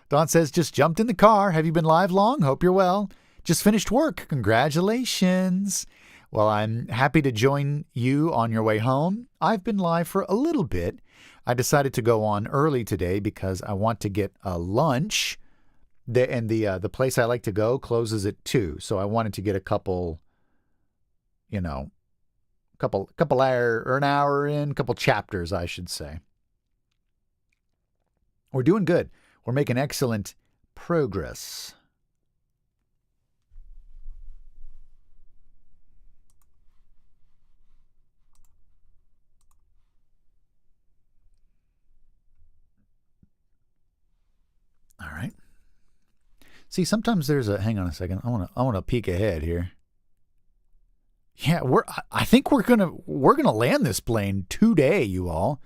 Don says, just jumped in the car. Have you been live long? Hope you're well. Just finished work. Congratulations. Well, I'm happy to join you on your way home. I've been live for a little bit. I decided to go on early today because I want to get a lunch. The place I like to go closes at 2. So I wanted to get a couple hour or an hour in, couple chapters, I should say. We're doing good. We're making excellent progress. All right. See, sometimes there's a, hang on a second. I want to peek ahead here. Yeah, I think we're going to land this plane today, you all.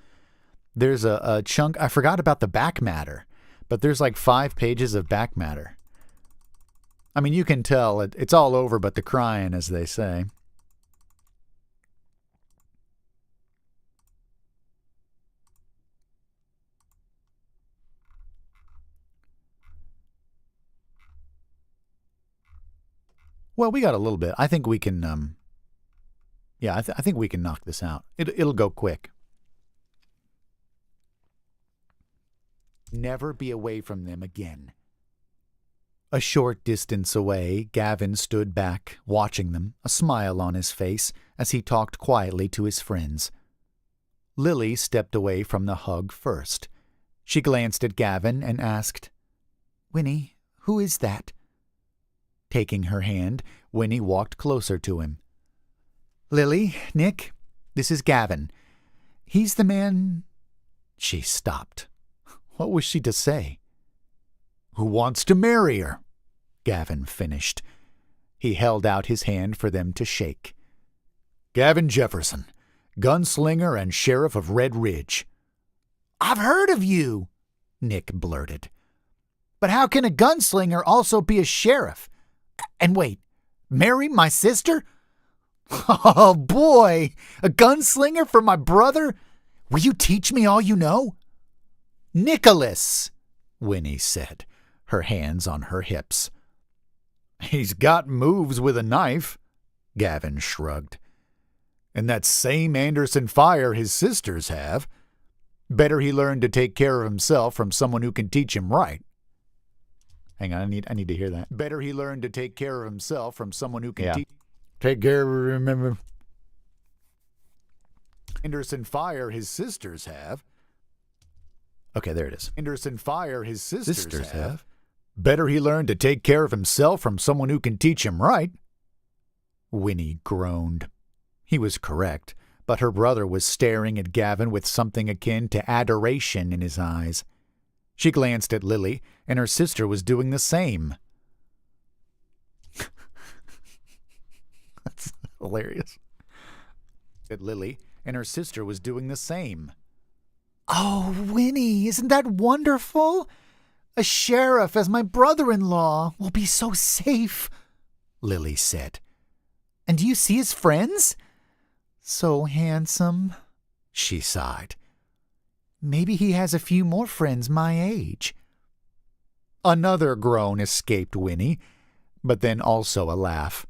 There's a chunk. I forgot about the back matter, but there's like 5 pages of back matter. I mean, you can tell it's all over but the crying, as they say. Well, we got a little bit. I think we can, I think we can knock this out. It'll go quick. Never be away from them again. A short distance away, Gavin stood back, watching them, a smile on his face as he talked quietly to his friends. Lily stepped away from the hug first. She glanced at Gavin and asked, Winnie, who is that? Taking her hand, Winnie walked closer to him. Lily, Nick, this is Gavin. He's the man... She stopped. What was she to say? Who wants to marry her? Gavin finished. He held out his hand for them to shake. Gavin Jefferson, gunslinger and sheriff of Red Ridge. I've heard of you, Nick blurted. But how can a gunslinger also be a sheriff? And wait, marry my sister? Oh, boy, a gunslinger for my brother? Will you teach me all you know? Nicholas, Winnie said, her hands on her hips. He's got moves with a knife, Gavin shrugged. And that same Anderson fire his sisters have. Better he learn to take care of himself from someone who can teach him right. Hang on, I need to hear that. Better he learn to take care of himself from someone who can teach. Take care, remember. Anderson Fire, his sisters have. Okay, there it is. Anderson Fire, his sisters have. Better he learn to take care of himself from someone who can teach him right. Winnie groaned. He was correct, but her brother was staring at Gavin with something akin to adoration in his eyes. She glanced at Lily, and her sister was doing the same. That's hilarious. At Lily, and her sister was doing the same. Oh, Winnie, isn't that wonderful? A sheriff as my brother-in-law will be so safe, Lily said. And do you see his friends? So handsome, she sighed. Maybe he has a few more friends my age. Another groan escaped Winnie, but then also a laugh.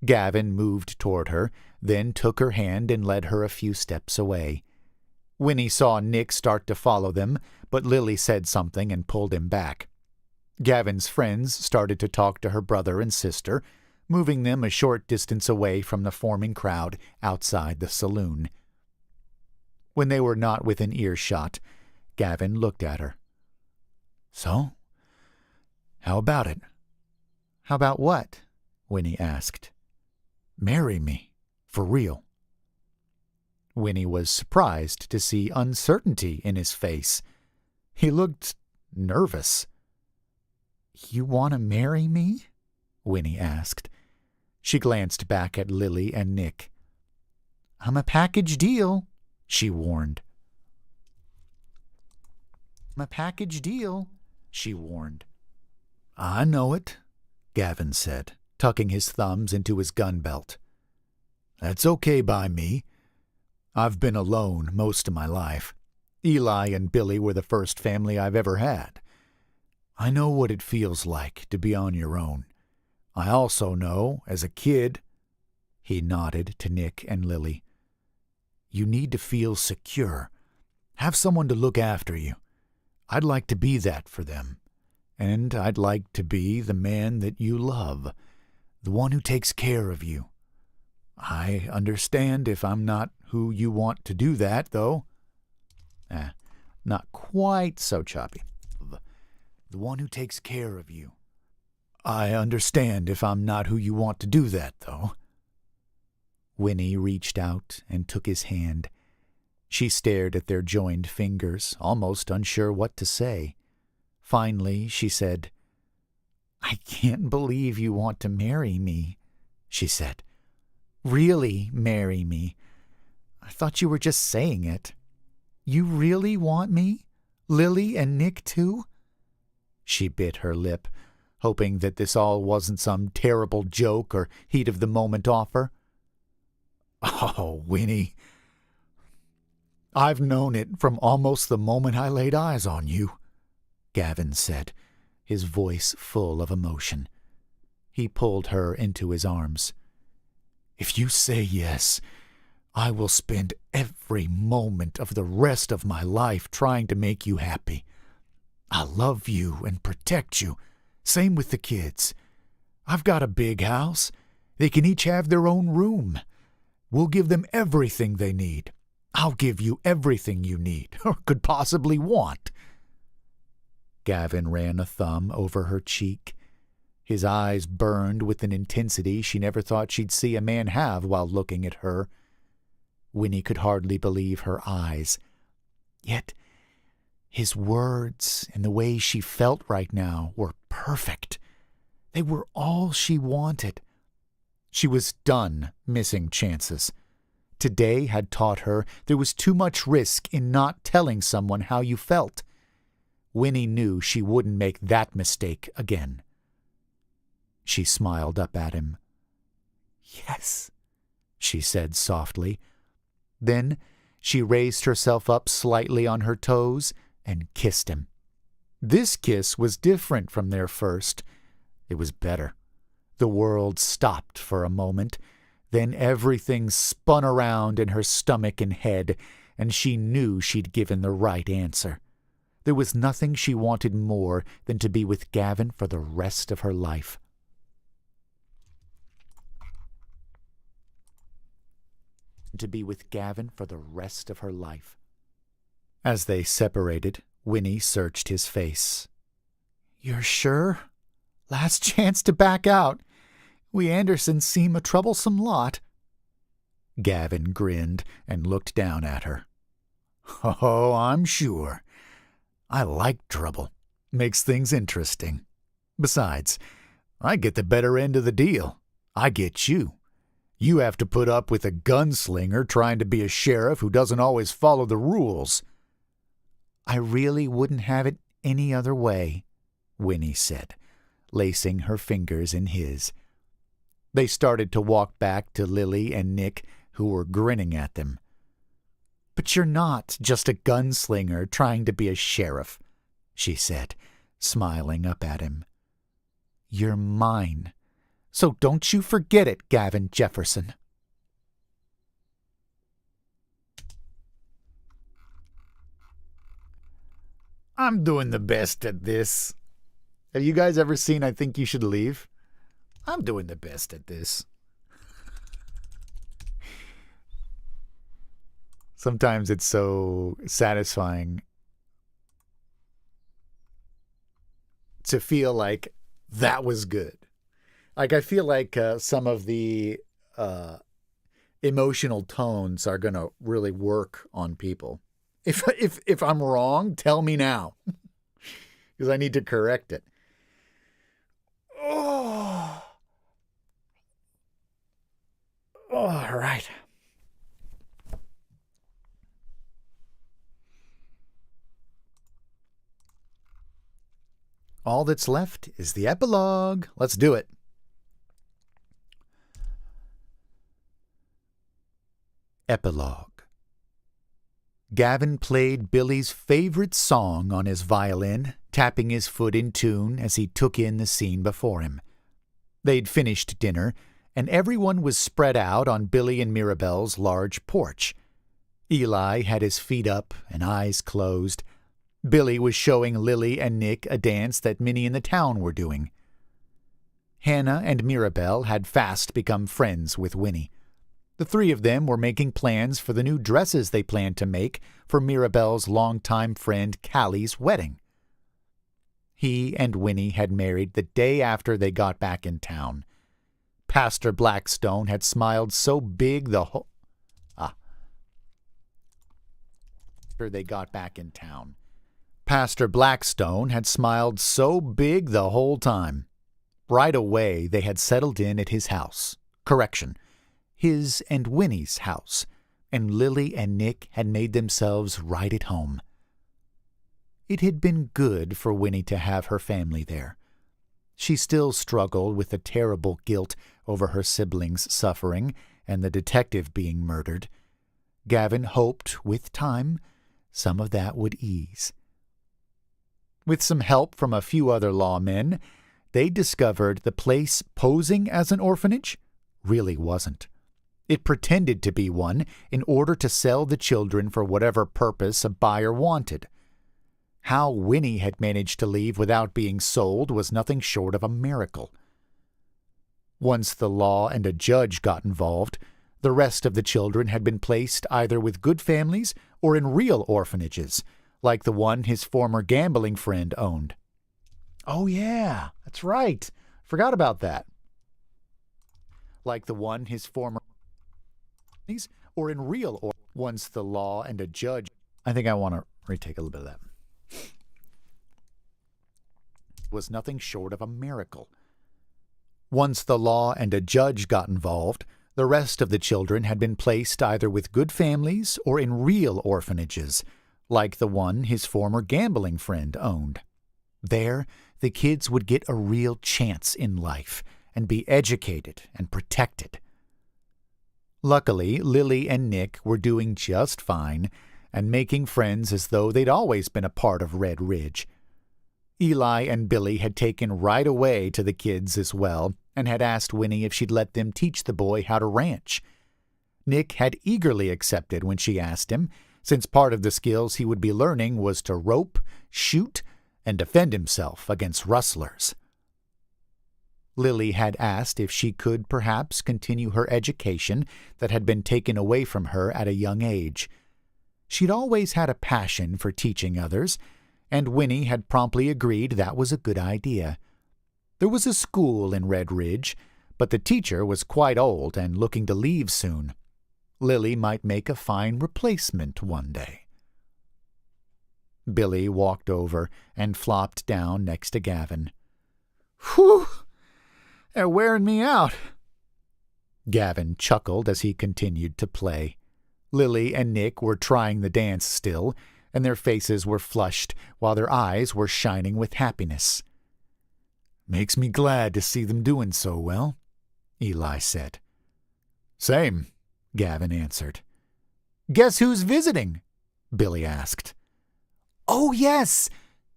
Gavin moved toward her, then took her hand and led her a few steps away. Winnie saw Nick start to follow them, but Lily said something and pulled him back. Gavin's friends started to talk to her brother and sister, moving them a short distance away from the forming crowd outside the saloon. When they were not within earshot, Gavin looked at her. So, how about it? How about what? Winnie asked. Marry me, for real. Winnie was surprised to see uncertainty in his face. He looked nervous. You want to marry me? Winnie asked. She glanced back at Lily and Nick. I'm a package deal, she warned. I'm a package deal, she warned. I know it, Gavin said, tucking his thumbs into his gun belt. That's okay by me. I've been alone most of my life. Eli and Billy were the first family I've ever had. I know what it feels like to be on your own. I also know, as a kid, he nodded to Nick and Lily, you need to feel secure. Have someone to look after you. I'd like to be that for them. And I'd like to be the man that you love, the one who takes care of you. I understand if I'm not who you want to do that, though. Not quite so choppy. The one who takes care of you. I understand if I'm not who you want to do that, though. Winnie reached out and took his hand. She stared at their joined fingers, almost unsure what to say. Finally, she said, I can't believe you want to marry me, she said. Really marry me. I thought you were just saying it. You really want me? Lily and Nick, too? She bit her lip, hoping that this all wasn't some terrible joke or heat-of-the-moment offer. Oh, Winnie, I've known it from almost the moment I laid eyes on you, Gavin said, his voice full of emotion. He pulled her into his arms. If you say yes, I will spend every moment of the rest of my life trying to make you happy. I'll love you and protect you. Same with the kids. I've got a big house. They can each have their own room. We'll give them everything they need. I'll give you everything you need or could possibly want. Gavin ran a thumb over her cheek. His eyes burned with an intensity she never thought she'd see a man have while looking at her. Winnie could hardly believe her eyes. Yet his words and the way she felt right now were perfect. They were all she wanted. She was done missing chances. Today had taught her there was too much risk in not telling someone how you felt. Winnie knew she wouldn't make that mistake again. She smiled up at him. Yes, she said softly. Then she raised herself up slightly on her toes and kissed him. This kiss was different from their first. It was better. The world stopped for a moment. Then everything spun around in her stomach and head, and she knew she'd given the right answer. There was nothing she wanted more than to be with Gavin for the rest of her life. to be with Gavin for the rest of her life. As they separated, Winnie searched his face. "You're sure? Last chance to back out. We Andersons seem a troublesome lot." Gavin grinned and looked down at her. "Oh, I'm sure. I like trouble. Makes things interesting. Besides, I get the better end of the deal. I get you. You have to put up with a gunslinger trying to be a sheriff who doesn't always follow the rules." "I really wouldn't have it any other way," Winnie said, lacing her fingers in his. They started to walk back to Lily and Nick, who were grinning at them. "But you're not just a gunslinger trying to be a sheriff," she said, smiling up at him. "You're mine. So don't you forget it, Gavin Jefferson." I'm doing the best at this. Have you guys ever seen I Think You Should Leave? I'm doing the best at this. Sometimes it's so satisfying to feel like that was good. Like, I feel like some of the emotional tones are going to really work on people. If I'm wrong, tell me now, because I need to correct it. Oh. All right. All that's left is the epilogue. Let's do it. Epilogue. Gavin played Billy's favorite song on his violin, tapping his foot in tune as he took in the scene before him. They'd finished dinner, and everyone was spread out on Billy and Mirabelle's large porch. Eli had his feet up and eyes closed. Billy was showing Lily and Nick a dance that many in the town were doing. Hannah and Mirabelle had fast become friends with Winnie. The three of them were making plans for the new dresses they planned to make for Mirabelle's longtime friend Callie's wedding. He and Winnie had married the day after they got back in town. Pastor Blackstone had smiled so big the whole... After they got back in town. Pastor Blackstone had smiled so big the whole time. Right away, they had settled in at his house. Correction. His and Winnie's house, and Lily and Nick had made themselves right at home. It had been good for Winnie to have her family there. She still struggled with the terrible guilt over her siblings' suffering and the detective being murdered. Gavin hoped, with time, some of that would ease. With some help from a few other lawmen, they discovered the place posing as an orphanage really wasn't. It pretended to be one in order to sell the children for whatever purpose a buyer wanted. How Winnie had managed to leave without being sold was nothing short of a miracle. Once the law and a judge got involved, the rest of the children had been placed either with good families or in real orphanages, like the one his former gambling friend owned. Oh yeah, that's right. Forgot about that. Like the one his former or in real or once the law and a judge. I think I want to retake a little bit of that. Was nothing short of a miracle. Once the law and a judge got involved, the rest of the children had been placed either with good families or in real orphanages, like the one his former gambling friend owned. There, the kids would get a real chance in life and be educated and protected. Luckily, Lily and Nick were doing just fine and making friends as though they'd always been a part of Red Ridge. Eli and Billy had taken right away to the kids as well and had asked Winnie if she'd let them teach the boy how to ranch. Nick had eagerly accepted when she asked him, since part of the skills he would be learning was to rope, shoot, and defend himself against rustlers. Lily had asked if she could perhaps continue her education that had been taken away from her at a young age. She'd always had a passion for teaching others, and Winnie had promptly agreed that was a good idea. There was a school in Red Ridge, but the teacher was quite old and looking to leave soon. Lily might make a fine replacement one day. Billy walked over and flopped down next to Gavin. "Whew! They're wearing me out." Gavin chuckled as he continued to play. Lily and Nick were trying the dance still, and their faces were flushed while their eyes were shining with happiness. "Makes me glad to see them doing so well," Eli said. "Same," Gavin answered. "Guess who's visiting?" Billy asked. "Oh, yes,"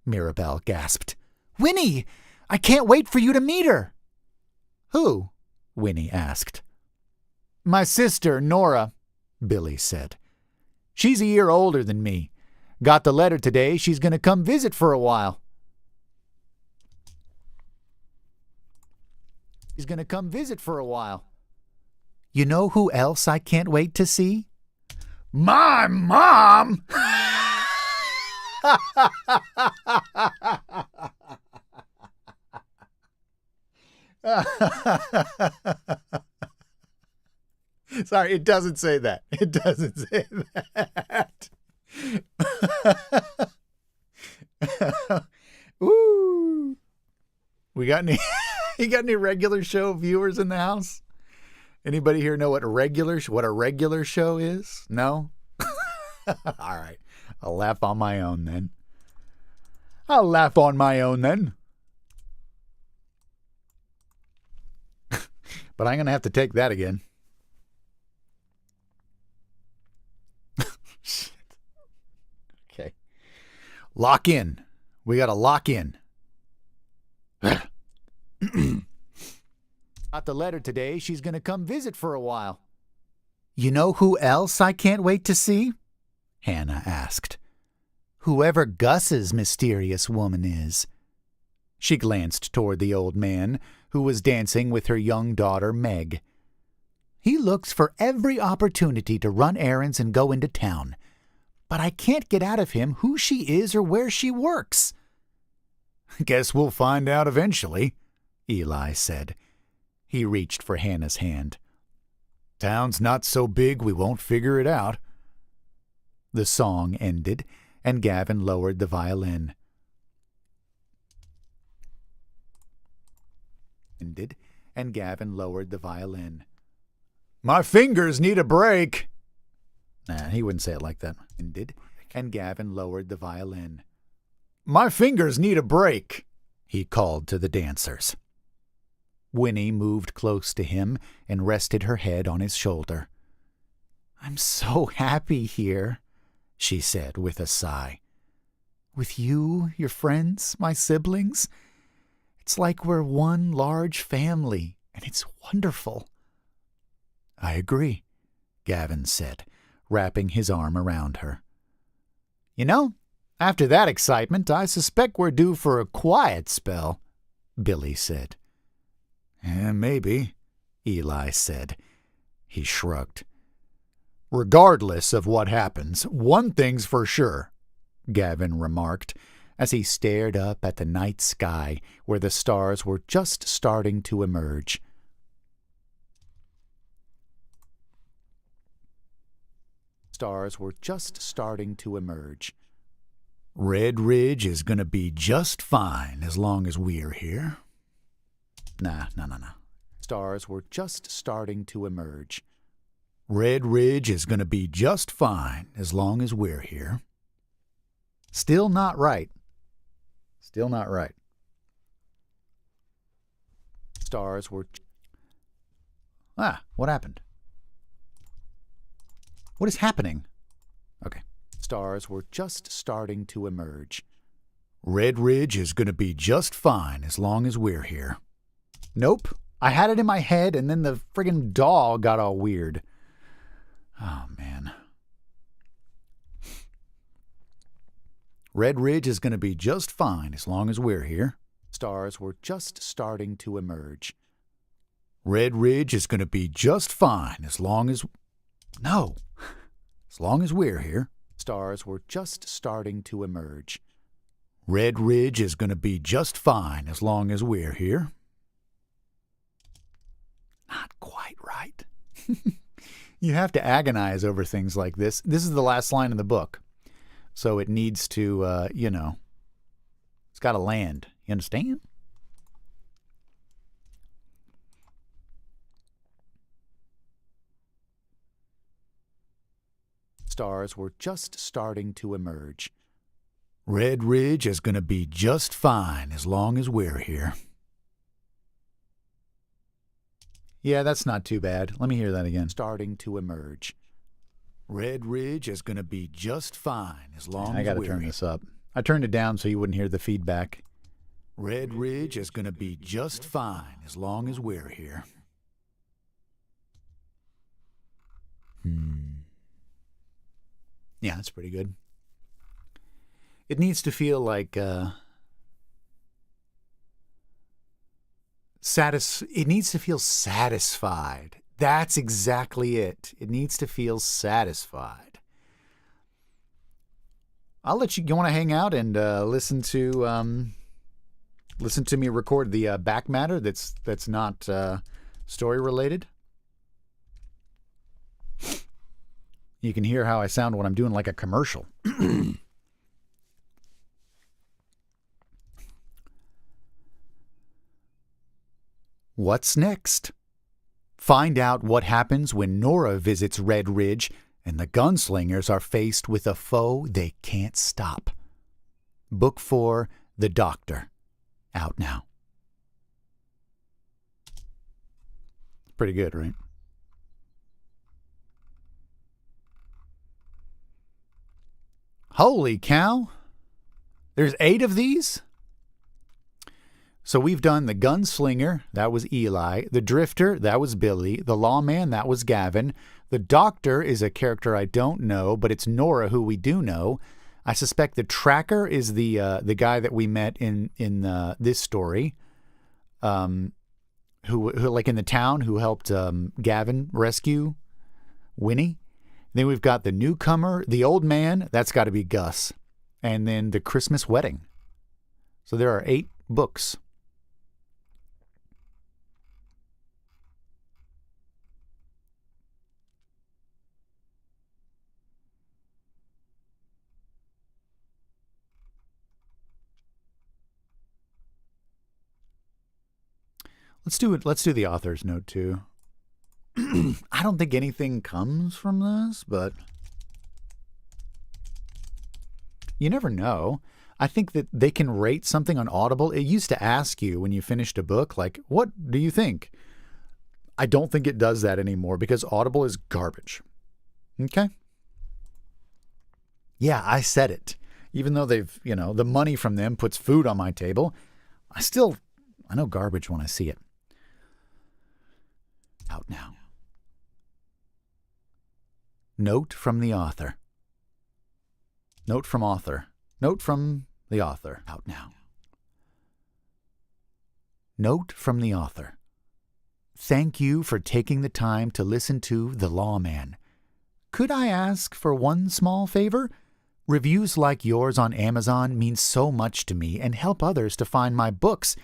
Mirabelle gasped. "Winnie! I can't wait for you to meet her." "Who?" Winnie asked. "My sister, Nora," Billy said. "She's a year older than me. Got the letter today. She's going to come visit for a while." "She's going to come visit for a while." "You know who else I can't wait to see?" "My mom!" Sorry, it doesn't say that. It doesn't say that. Woo! We got any? You got any regular show viewers in the house? Anybody here know what a regular show is? No? All right. I'll laugh on my own then. But I'm going to have to take that again. Shit. Okay. Lock in. We got to lock in. Got the letter today. She's going to come visit for a while. You know who else I can't wait to see? Hannah asked. Whoever Gus's mysterious woman is. She glanced toward the old man, who was dancing with her young daughter, Meg. He looks for every opportunity to run errands and go into town, but I can't get out of him who she is or where she works. Guess we'll find out eventually, Eli said. He reached for Hannah's hand. Town's not so big we won't figure it out. The song ended, and Gavin lowered the violin. My fingers need a break. Nah, he wouldn't say it like that. And Gavin lowered the violin. My fingers need a break, he called to the dancers. Winnie moved close to him and rested her head on his shoulder. I'm so happy here, she said with a sigh. With you, your friends, my siblings, it's like we're one large family, and it's wonderful. I agree, Gavin said, wrapping his arm around her. You know, after that excitement, I suspect we're due for a quiet spell, Billy said. Maybe, Eli said. He shrugged. Regardless of what happens, one thing's for sure, Gavin remarked, as he stared up at the night sky where the stars were just starting to emerge. Red Ridge is going to be just fine as long as we're here. Nah. Stars were just starting to emerge. Red Ridge is going to be just fine as long as we're here. Still not right. Stars were... what happened? What is happening? Okay. Stars were just starting to emerge. Red Ridge is going to be just fine as long as we're here. Nope. I had it in my head, and then the friggin' doll got all weird. Oh, man. Red Ridge is going to be just fine as long as we're here. Stars were just starting to emerge. Red Ridge is going to be just fine as long as... No, as long as we're here. Stars were just starting to emerge. Red Ridge is going to be just fine as long as we're here. Not quite right. You have to agonize over things like this. This is the last line in the book. So it needs to, it's got to land. You understand? Stars were just starting to emerge. Red Ridge is going to be just fine as long as we're here. Yeah, that's not too bad. Let me hear that again. Starting to emerge. Red Ridge is going to be just fine as long as we're here. I got to turn this up. I turned it down so you wouldn't hear the feedback. Red Ridge is going to be just fine as long as we're here. Yeah, that's pretty good. It needs to feel like it needs to feel satisfied. That's exactly it. It needs to feel satisfied. I'll let you. You want to hang out and listen to me record the back matter that's not story related. You can hear how I sound when I'm doing like a commercial. What's next? Find out what happens when Nora visits Red Ridge and the gunslingers are faced with a foe they can't stop. Book 4, The Doctor. Out now. Pretty good, right? Holy cow! There's 8 of these? So we've done the gunslinger, that was Eli. The drifter, that was Billy. The lawman, that was Gavin. The doctor is a character I don't know, but it's Nora who we do know. I suspect the tracker is the guy that we met in this story, who like in the town who helped Gavin rescue Winnie. Then we've got the newcomer, the old man, that's got to be Gus, and then the Christmas wedding. So there are 8 books. Let's do the author's note too. I don't think anything comes from this, but you never know. I think that they can rate something on Audible. It used to ask you when you finished a book, like, what do you think? I don't think it does that anymore because Audible is garbage. Okay? Yeah, I said it. Even though they've, the money from them puts food on my table, I know garbage when I see it. Out now. Note from the author. Note from author. Note from the author. Out now. Note from the author. Thank you for taking the time to listen to The Lawman. Could I ask for one small favor? Reviews like yours on Amazon mean so much to me and help others to find my books.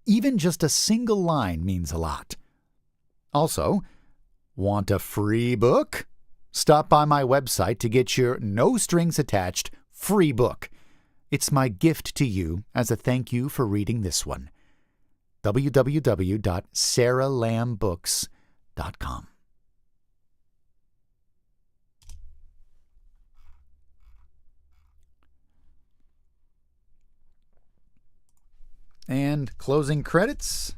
Even just a single line means a lot. Also, want a free book? Stop by my website to get your no-strings-attached free book. It's my gift to you as a thank you for reading this one. www.sarahlambooks.com. And closing credits.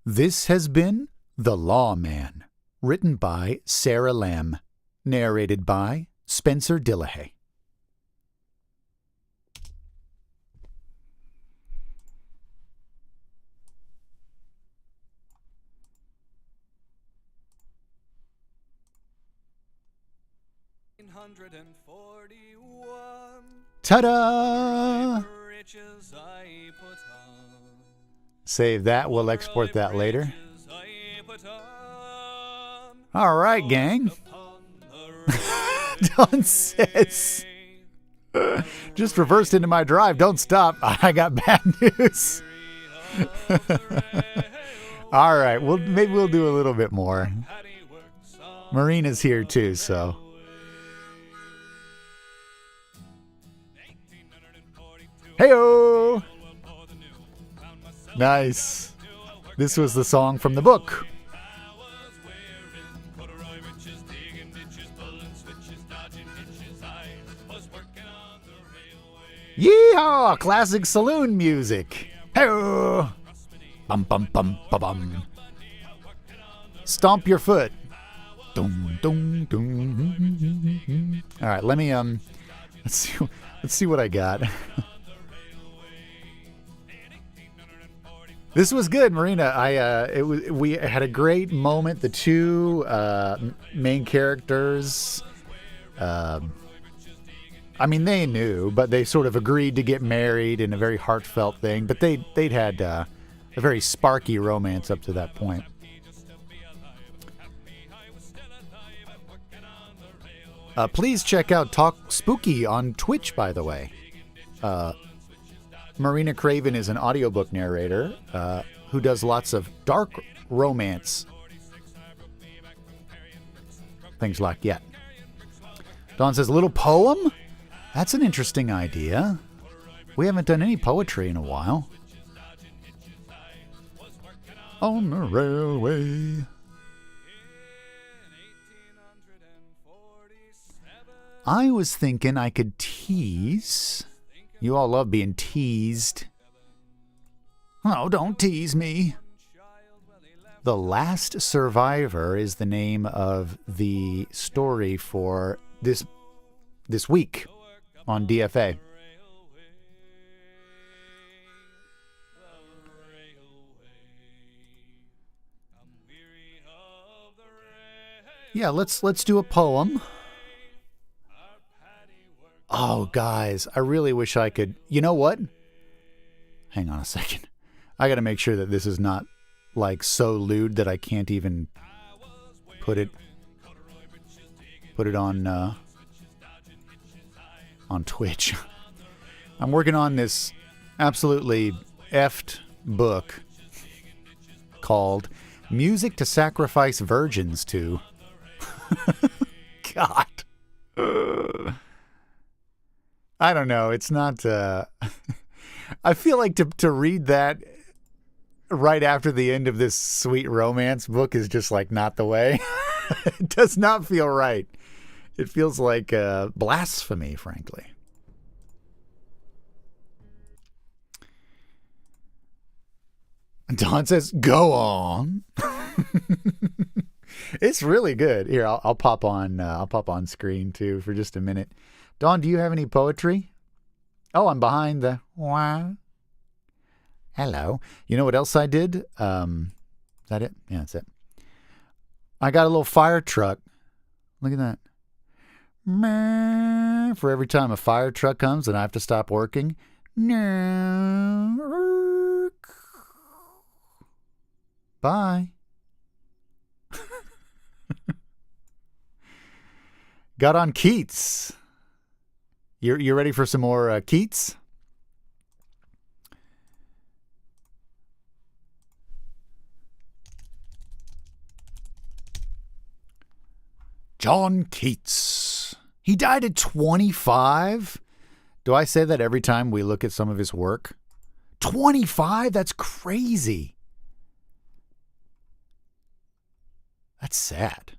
This has been The Lawman, written by Sarah Lamb, narrated by Spencer Dillahay. Ta-da! Save that. We'll export that later. All right, gang. Don says, just reversed into my drive. Don't stop. I got bad news. All right. Well, maybe we'll do a little bit more. Marina's here too, so. Hey-o! Nice. This was the song from the book. Yeehaw! Classic saloon music. Hey-o! Bum bum bum bum bum. Stomp your foot. Dum dum dum. All right, let me let's see what I got. This was good, Marina. We had a great moment. The two main characters, I mean, they knew, but they sort of agreed to get married in a very heartfelt thing. But they'd had a very sparky romance up to that point. Please check out Talk Spooky on Twitch, by the way. Marina Craven is an audiobook narrator who does lots of dark romance. Things like that. Dawn says, little poem? That's an interesting idea. We haven't done any poetry in a while. On the railway. I was thinking I could tease. You all love being teased. Oh, don't tease me. The Last Survivor is the name of the story for this week on DFA. Yeah, let's do a poem. Oh, guys, I really wish I could. You know what? Hang on a second. I got to make sure that this is not like so lewd that I can't even put it on Twitch. I'm working on this absolutely effed book called Music to Sacrifice Virgins to. God. I don't know. It's not. I feel like to read that right after the end of this sweet romance book is just like not the way. It does not feel right. It feels like blasphemy, frankly. Don says, "Go on." It's really good. Here, I'll pop on. I'll pop on screen too for just a minute. Dawn, do you have any poetry? Oh, I'm behind the... Hello. You know what else I did? Is that it? Yeah, that's it. I got a little fire truck. Look at that. For every time a fire truck comes and I have to stop working. Bye. Got on Keats. You ready for some more Keats? John Keats. He died at 25. Do I say that every time we look at some of his work? 25? That's crazy. That's sad.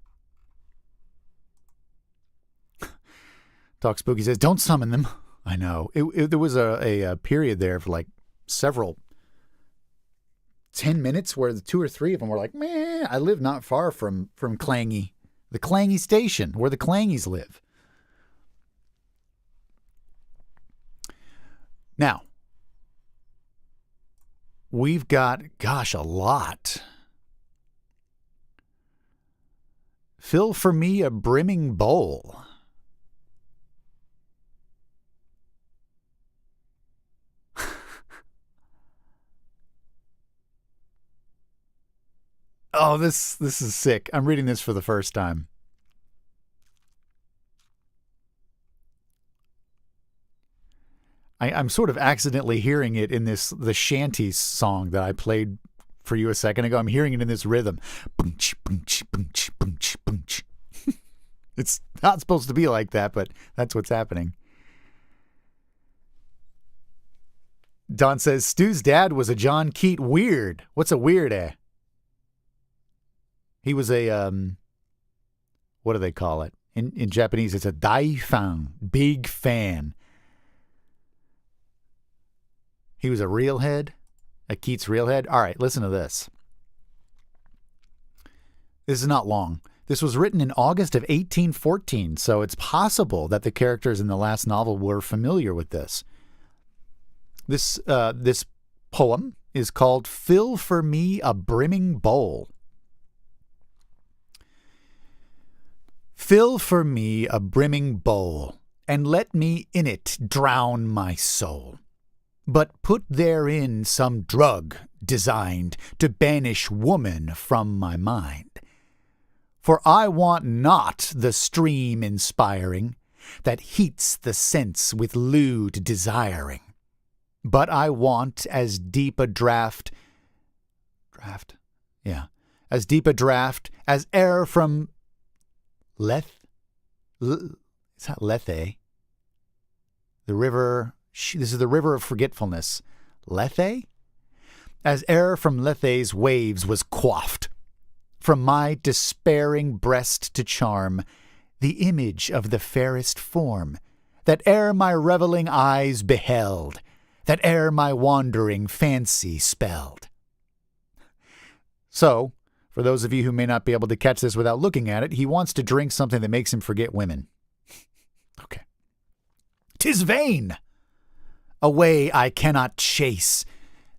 Talk Spooky says, don't summon them. I know. There was a period there for like several 10 minutes where the two or three of them were like, meh. I live not far from Clangy, the Clangy station where the Clangys live. Now, we've got, gosh, a lot. Fill for me a brimming bowl. Oh, this is sick. I'm reading this for the first time. I'm sort of accidentally hearing it in the shanties song that I played for you a second ago. I'm hearing it in this rhythm. Boom-ch, boom-ch, boom-ch, boom-ch, boom-ch. It's not supposed to be like that, but that's what's happening. Don says, Stu's dad was a John Keat weird. What's a weird, eh? He was a, what do they call it? In Japanese, it's a daifan, big fan. He was a real head, a Keats real head. All right, listen to this. This is not long. This was written in August of 1814, so it's possible that the characters in the last novel were familiar with this. This poem is called Fill for Me a Brimming Bowl. Fill for me a brimming bowl, and let me in it drown my soul. But put therein some drug designed to banish woman from my mind. For I want not the stream inspiring that heats the sense with lewd desiring. But I want as deep a draught as deep a draught as air from it's not Lethe. The river, this is the river of forgetfulness. Lethe? As air from Lethe's waves was quaffed, from my despairing breast to charm the image of the fairest form, that ere my reveling eyes beheld, that ere my wandering fancy spelled. So, for those of you who may not be able to catch this without looking at it, he wants to drink something that makes him forget women. Okay. 'Tis vain! Away I cannot chase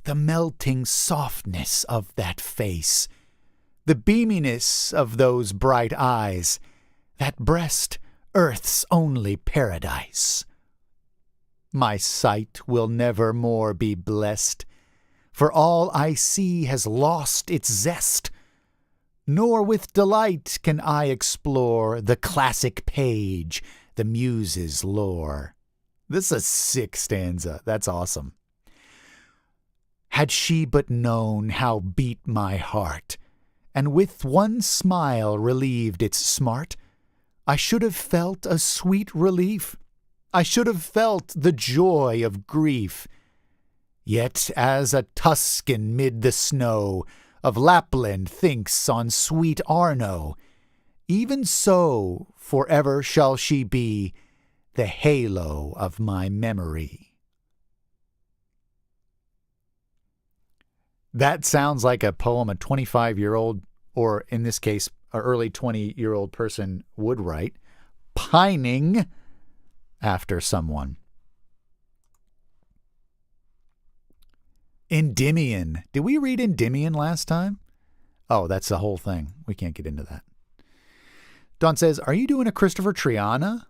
the melting softness of that face, the beaminess of those bright eyes, that breast earth's only paradise. My sight will never more be blessed, for all I see has lost its zest, nor with delight can I explore the classic page, the muse's lore. This is a sick stanza. That's awesome. Had she but known how beat my heart, and with one smile relieved its smart, I should have felt a sweet relief. I should have felt the joy of grief. Yet as a Tuscan mid the snow of Lapland thinks on sweet Arno, even so forever shall she be the halo of my memory. That sounds like a poem a 25-year-old, or in this case, an early 20-year-old person would write, pining after someone. Endymion. Did we read Endymion last time? Oh, that's the whole thing. We can't get into that. Don says, are you doing a Christopher Triana?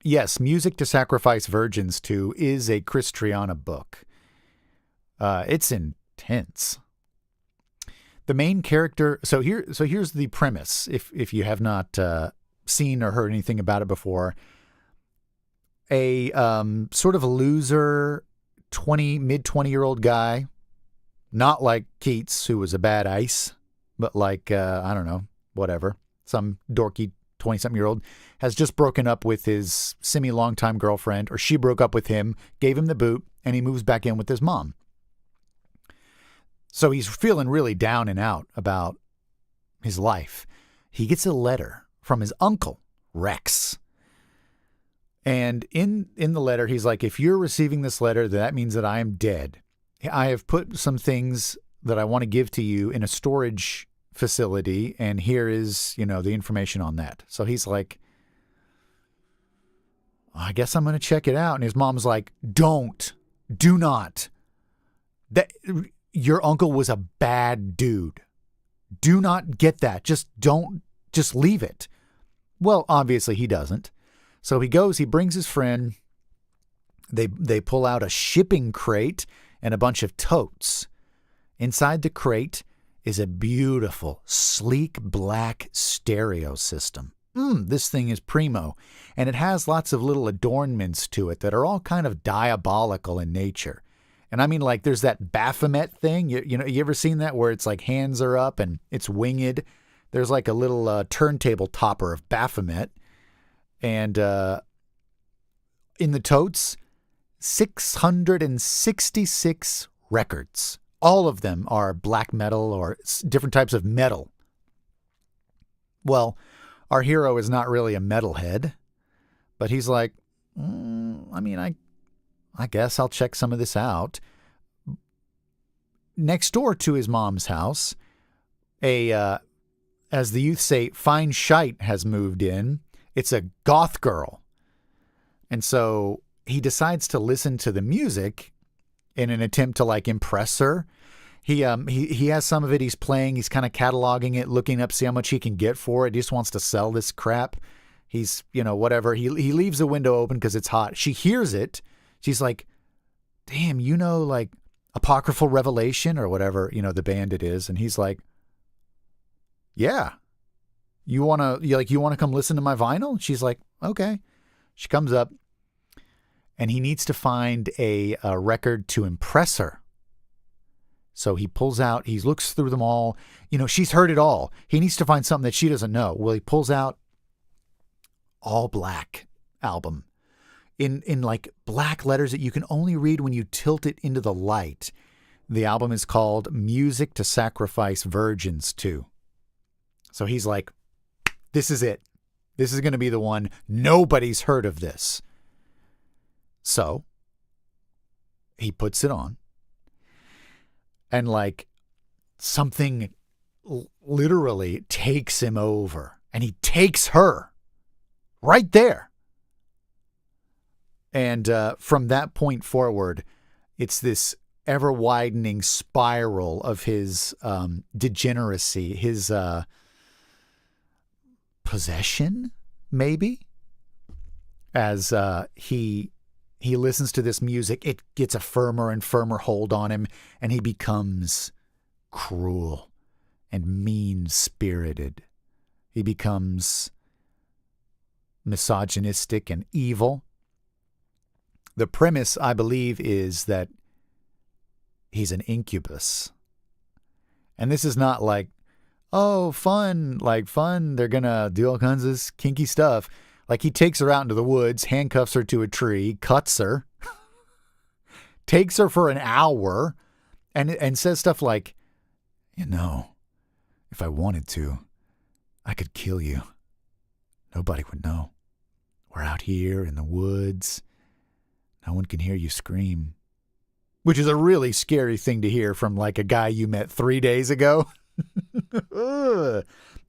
Yes, Music to Sacrifice Virgins to is a Chris Triana book. It's intense. The main character, so here's the premise, if you have not seen or heard anything about it before. A sort of a loser, mid-20-year-old guy, not like Keats, who was a bad ice, but like, I don't know, whatever, some dorky 20-something-year-old, has just broken up with his semi-longtime girlfriend, or she broke up with him, gave him the boot, and he moves back in with his mom. So he's feeling really down and out about his life. He gets a letter from his uncle, Rex. And in the letter, he's like, if you're receiving this letter, that means that I am dead. I have put some things that I want to give to you in a storage facility, and here is, the information on that. So he's like, I guess I'm going to check it out. And his mom's like, do not. Your uncle was a bad dude. Do not get that. Just leave it. Well, obviously he doesn't. So he goes, he brings his friend. They pull out a shipping crate and a bunch of totes. Inside the crate is a beautiful, sleek black stereo system. This thing is primo, and it has lots of little adornments to it that are all kind of diabolical in nature. And I mean, like, there's that Baphomet thing. You ever seen that where it's like hands are up and it's winged? There's like a little turntable topper of Baphomet. And in the totes, 666 records. All of them are black metal or different types of metal. Well, our hero is not really a metalhead, but he's like, I guess I'll check some of this out. Next door to his mom's house, as the youth say, fine shite has moved in. It's a goth girl. And so he decides to listen to the music in an attempt to like impress her. He has some of it he's playing. He's kind of cataloging it, looking up, see how much he can get for it. He just wants to sell this crap. He's, whatever. He leaves the window open because it's hot. She hears it. She's like, damn, like Apocryphal Revelation or whatever, the band it is. And he's like, yeah, you want to come listen to my vinyl? She's like, okay. She comes up and he needs to find a record to impress her. So he pulls out, he looks through them all. She's heard it all. He needs to find something that she doesn't know. Well, he pulls out All Black album in like black letters that you can only read when you tilt it into the light. The album is called Music to Sacrifice Virgins To. So he's like, this is it. This is going to be the one. Nobody's heard of this. So he puts it on. And like something literally takes him over. And he takes her right there. And from that point forward, it's this ever-widening spiral of his degeneracy, his possession, maybe? As he listens to this music, it gets a firmer and firmer hold on him, and he becomes cruel and mean-spirited. He becomes misogynistic and evil. The premise, I believe, is that he's an incubus. And this is not like, oh, fun, they're going to do all kinds of kinky stuff. Like, he takes her out into the woods, handcuffs her to a tree, cuts her, takes her for an hour, and says stuff like, if I wanted to, I could kill you. Nobody would know. We're out here in the woods. No one can hear you scream. Which is a really scary thing to hear from like a guy you met 3 days ago.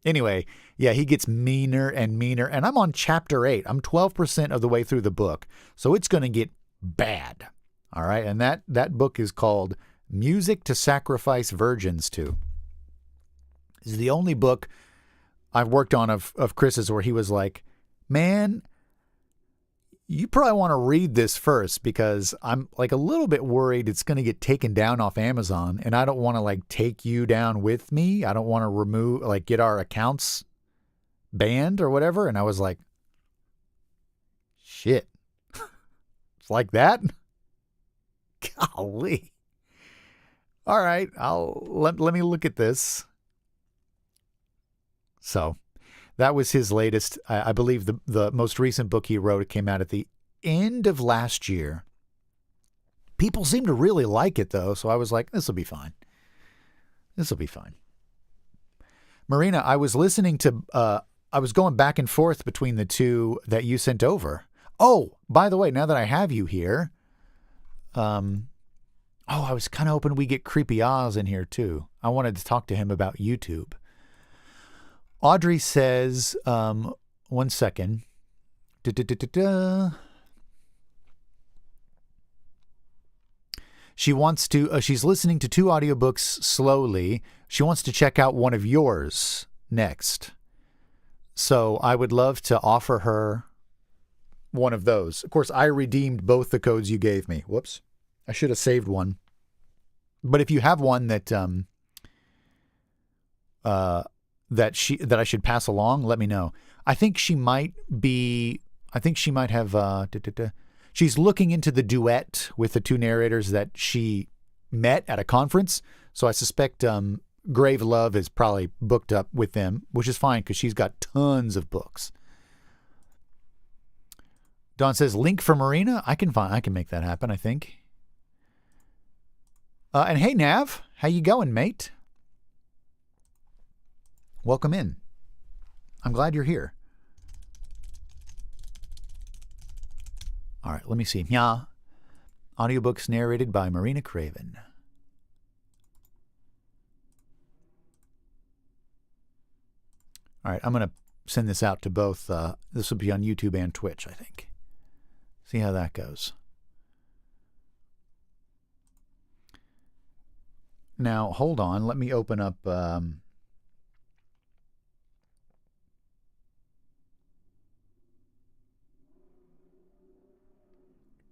Anyway, yeah, he gets meaner and meaner. And I'm on chapter 8. I'm 12% of the way through the book. So it's going to get bad. All right. And that book is called Music to Sacrifice Virgins To. This is the only book I've worked on of Chris's where he was like, man, you probably want to read this first because I'm like a little bit worried it's going to get taken down off Amazon and I don't want to like take you down with me. I don't want to get our accounts banned or whatever. And I was like, shit, it's like that. Golly. All right. Let me look at this. So that was his latest. I believe the most recent book he wrote came out at the end of last year. People seem to really like it, though, so I was like, this will be fine. This will be fine. Marina, I was listening to, I was going back and forth between the two that you sent over. Oh, by the way, now that I have you here, I was kind of hoping we get Creepy Oz in here, too. I wanted to talk to him about YouTube. Audrey says, one second. She wants to, she's listening to 2 audiobooks slowly. She wants to check out one of yours next. So I would love to offer her one of those. Of course, I redeemed both the codes you gave me. Whoops. I should have saved one. But if you have one that, that I should pass along, let me know. I think she might have. She's looking into the duet with the two narrators that she met at a conference. So I suspect Grave Love is probably booked up with them, which is fine because she's got tons of books. Don says, link for Marina. I can make that happen, I think. And hey, Nav, how you going, mate? Welcome in. I'm glad you're here. All right, let me see. Yeah. Audiobooks narrated by Marina Craven. All right, I'm going to send this out to both. This will be on YouTube and Twitch, I think. See how that goes. Now, hold on. Let me open up...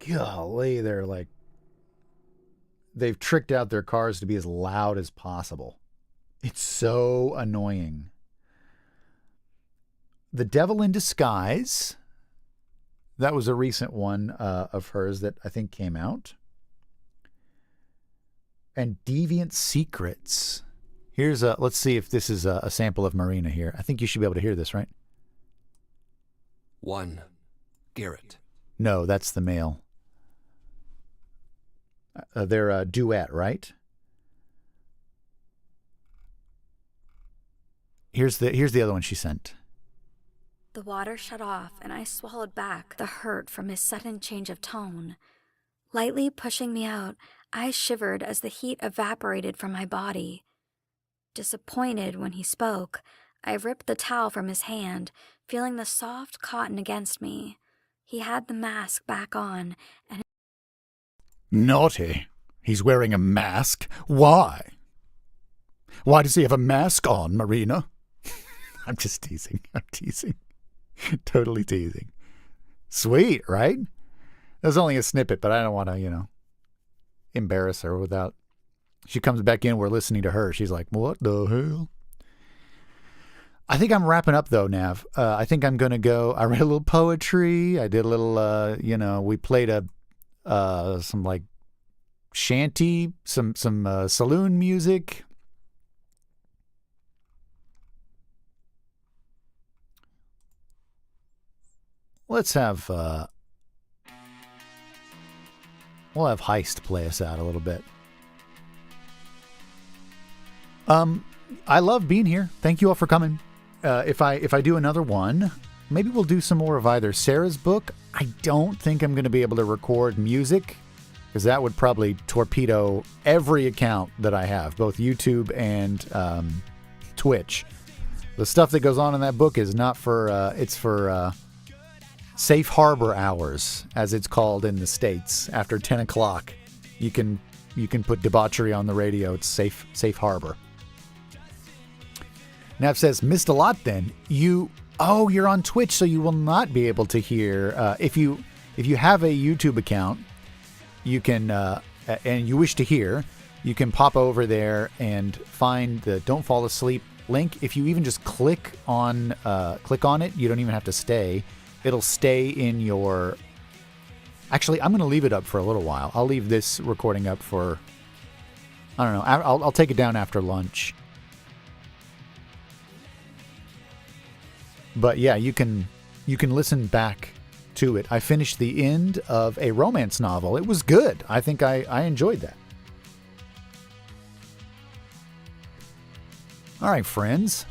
Golly, they've tricked out their cars to be as loud as possible. It's so annoying. The Devil in Disguise. That was a recent one of hers that I think came out. And Deviant Secrets. Let's see if this is a sample of Marina here. I think you should be able to hear this, right? 1. Garrett. No, that's the male. They're a duet, right? Here's the other one she sent. The water shut off, and I swallowed back the hurt from his sudden change of tone. Lightly pushing me out, I shivered as the heat evaporated from my body. Disappointed when he spoke, I ripped the towel from his hand, feeling the soft cotton against me. He had the mask back on, and... Naughty. He's wearing a mask. Why? Why does he have a mask on, Marina? I'm just teasing. I'm teasing. Totally teasing. Sweet, right? That was only a snippet, but I don't want to, embarrass her without... She comes back in, we're listening to her. She's like, what the hell? I think I'm wrapping up, though, Nav. I think I'm going to go... I read a little poetry. I did a little, we played some, shanty, some saloon music. Let's have... we'll have Heist play us out a little bit. I love being here. Thank you all for coming. If I do another one, maybe we'll do some more of either Sarah's book. I don't think I'm going to be able to record music because that would probably torpedo every account that I have, both YouTube and Twitch. The stuff that goes on in that book is not for, it's for safe harbor hours, as it's called in the States. After 10 o'clock, you can put debauchery on the radio. It's safe harbor. Nav says, missed a lot then. You're on Twitch, so you will not be able to hear. If you have a YouTube account, you can, and you wish to hear, you can pop over there and find the Don't Fall Asleep link. If you even just click on it, you don't even have to stay. It'll stay in your... Actually, I'm going to leave it up for a little while. I'll leave this recording up for... I don't know. I'll take it down after lunch. But yeah, you can listen back to it. I finished the end of a romance novel. It was good. I think I enjoyed that. All right, friends.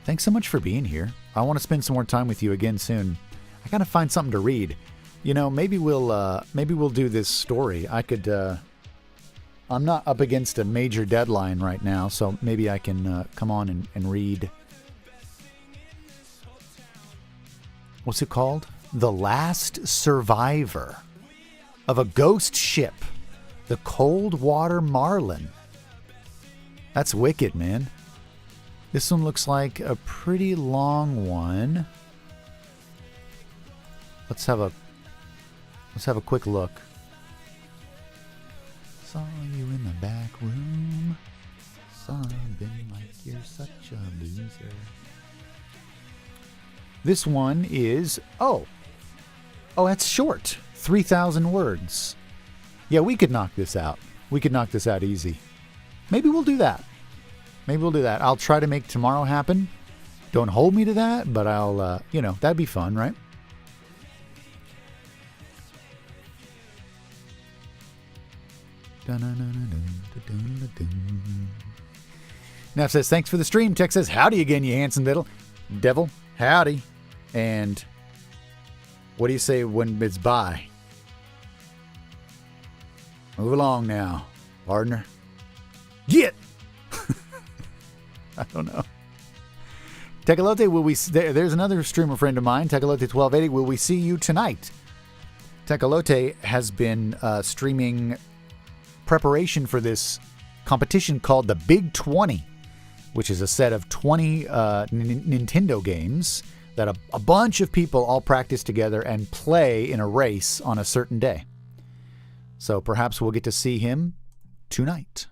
Thanks so much for being here. I want to spend some more time with you again soon. I gotta find something to read. Maybe we'll do this story. I could. I'm not up against a major deadline right now, so maybe I can come on and read. What's it called? The Last Survivor of a Ghost Ship, the Coldwater Marlin. That's wicked, man. This one looks like a pretty long one. Let's have a quick look. Saw you in the back room. Sobbing like you're such a loser. This one is, oh, that's short. 3,000 words. Yeah, we could knock this out. We could knock this out easy. Maybe we'll do that. I'll try to make tomorrow happen. Don't hold me to that, but I'll, that'd be fun, right? Neff says, thanks for the stream. Tech says, howdy again, you handsome devil. Howdy. And what do you say when it's bye? Move along now, partner. Get! I don't know. Tecalote, there's another streamer friend of mine, Tecalote1280. Will we see you tonight? Tecalote has been streaming preparation for this competition called the Big 20, which is a set of 20 Nintendo games that a bunch of people all practice together and play in a race on a certain day. So perhaps we'll get to see him tonight.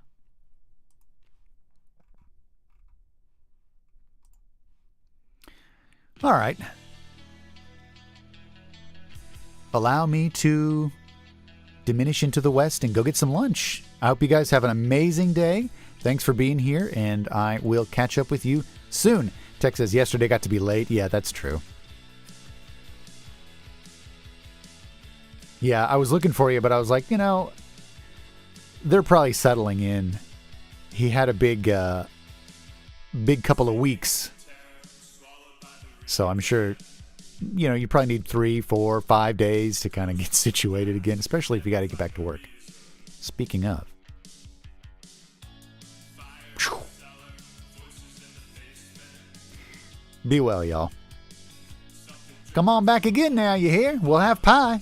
All right. Allow me to diminish into the west and go get some lunch. I hope you guys have an amazing day. Thanks for being here, and I will catch up with you soon. Tech says, yesterday got to be late. Yeah, that's true. Yeah, I was looking for you, but I was like, they're probably settling in. He had a big couple of weeks. So I'm sure, you probably need 3, 4, 5 days to kind of get situated again, especially if you got to get back to work. Speaking of. Be well, y'all. Come on back again now, you hear? We'll have pie.